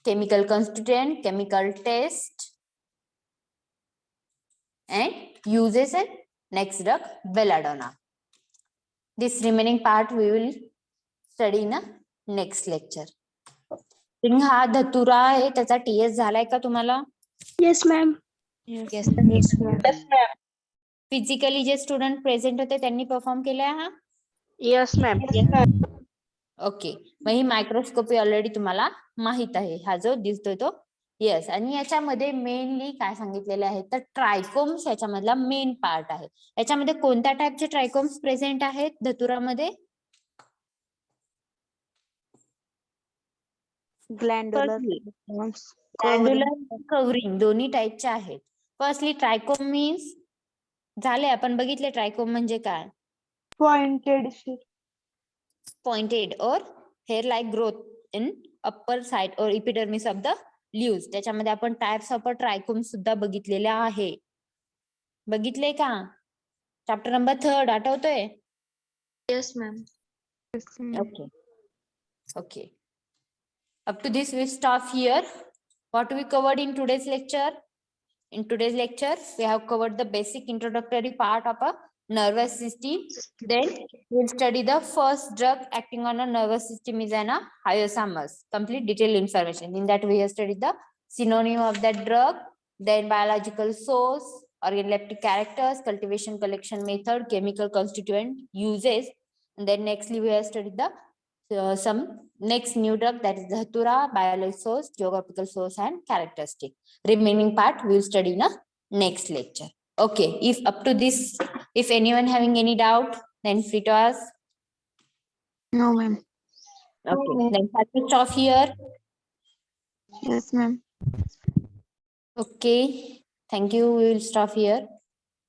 chemical constituent, chemical test, and uses and next drug belladonna. This remaining part we will study in a next lecture. हा धतुरा आहे त्याचा टीएस झालाय का तुम्हाला. Yes, ma'am. Yes. फिजिकली जे स्टुडंट प्रेझेंट होते त्यांनी परफॉर्म केलाय हा. Yes, ma'am. ओके. मग ही मायक्रोस्कोपी ऑलरेडी तुम्हाला माहित आहे. हा जो दिसतोय तो येस. आणि याच्यामध्ये मेनली काय सांगितलेले आहे तर ट्रायकोम्स याच्यामधला मेन पार्ट आहे. याच्यामध्ये कोणत्या टाइपचे ट्रायकोम्स प्रेझेंट आहेत धतुरामध्ये. ग्लँड्युलर कव्हरिंग दोन्ही टाइपचे आहेत. फर्स्टली ट्रायकोम मीन्स झाले आपण बघितले ट्रायकोम म्हणजे काय. Pointed. पॉइंटेड और hair like growth in upper side और इपिडर्मिस ऑफ द लीव्स. त्याच्यामध्ये आपण टाइप्स ऑफ ट्रायकोम सुद्धा बघितलेले आहे. बघितले का. चॅप्टर नंबर 3 आठवतोय. Yes, ma'am. Okay. Okay. Up to this we stop here. What we covered in today's lecture? In today's lecture, we have covered the basic introductory part of a nervous system. Then we'll study the first drug acting on a nervous system is an hyoscyamus. Complete detailed information. In that we have studied the synonym of that drug, then biological source, organoleptic characters, cultivation collection method, chemical constituent uses. And then nextly we have studied the some next new drug that is dhatura, biological source, geographical source and characteristic. Remaining part we will study in a next lecture. Okay, if up to this, if anyone having any doubt, then free to ask. No, ma'am. Okay, ma'am. then shall we stop here? Yes, ma'am. Okay, thank you. We will stop here.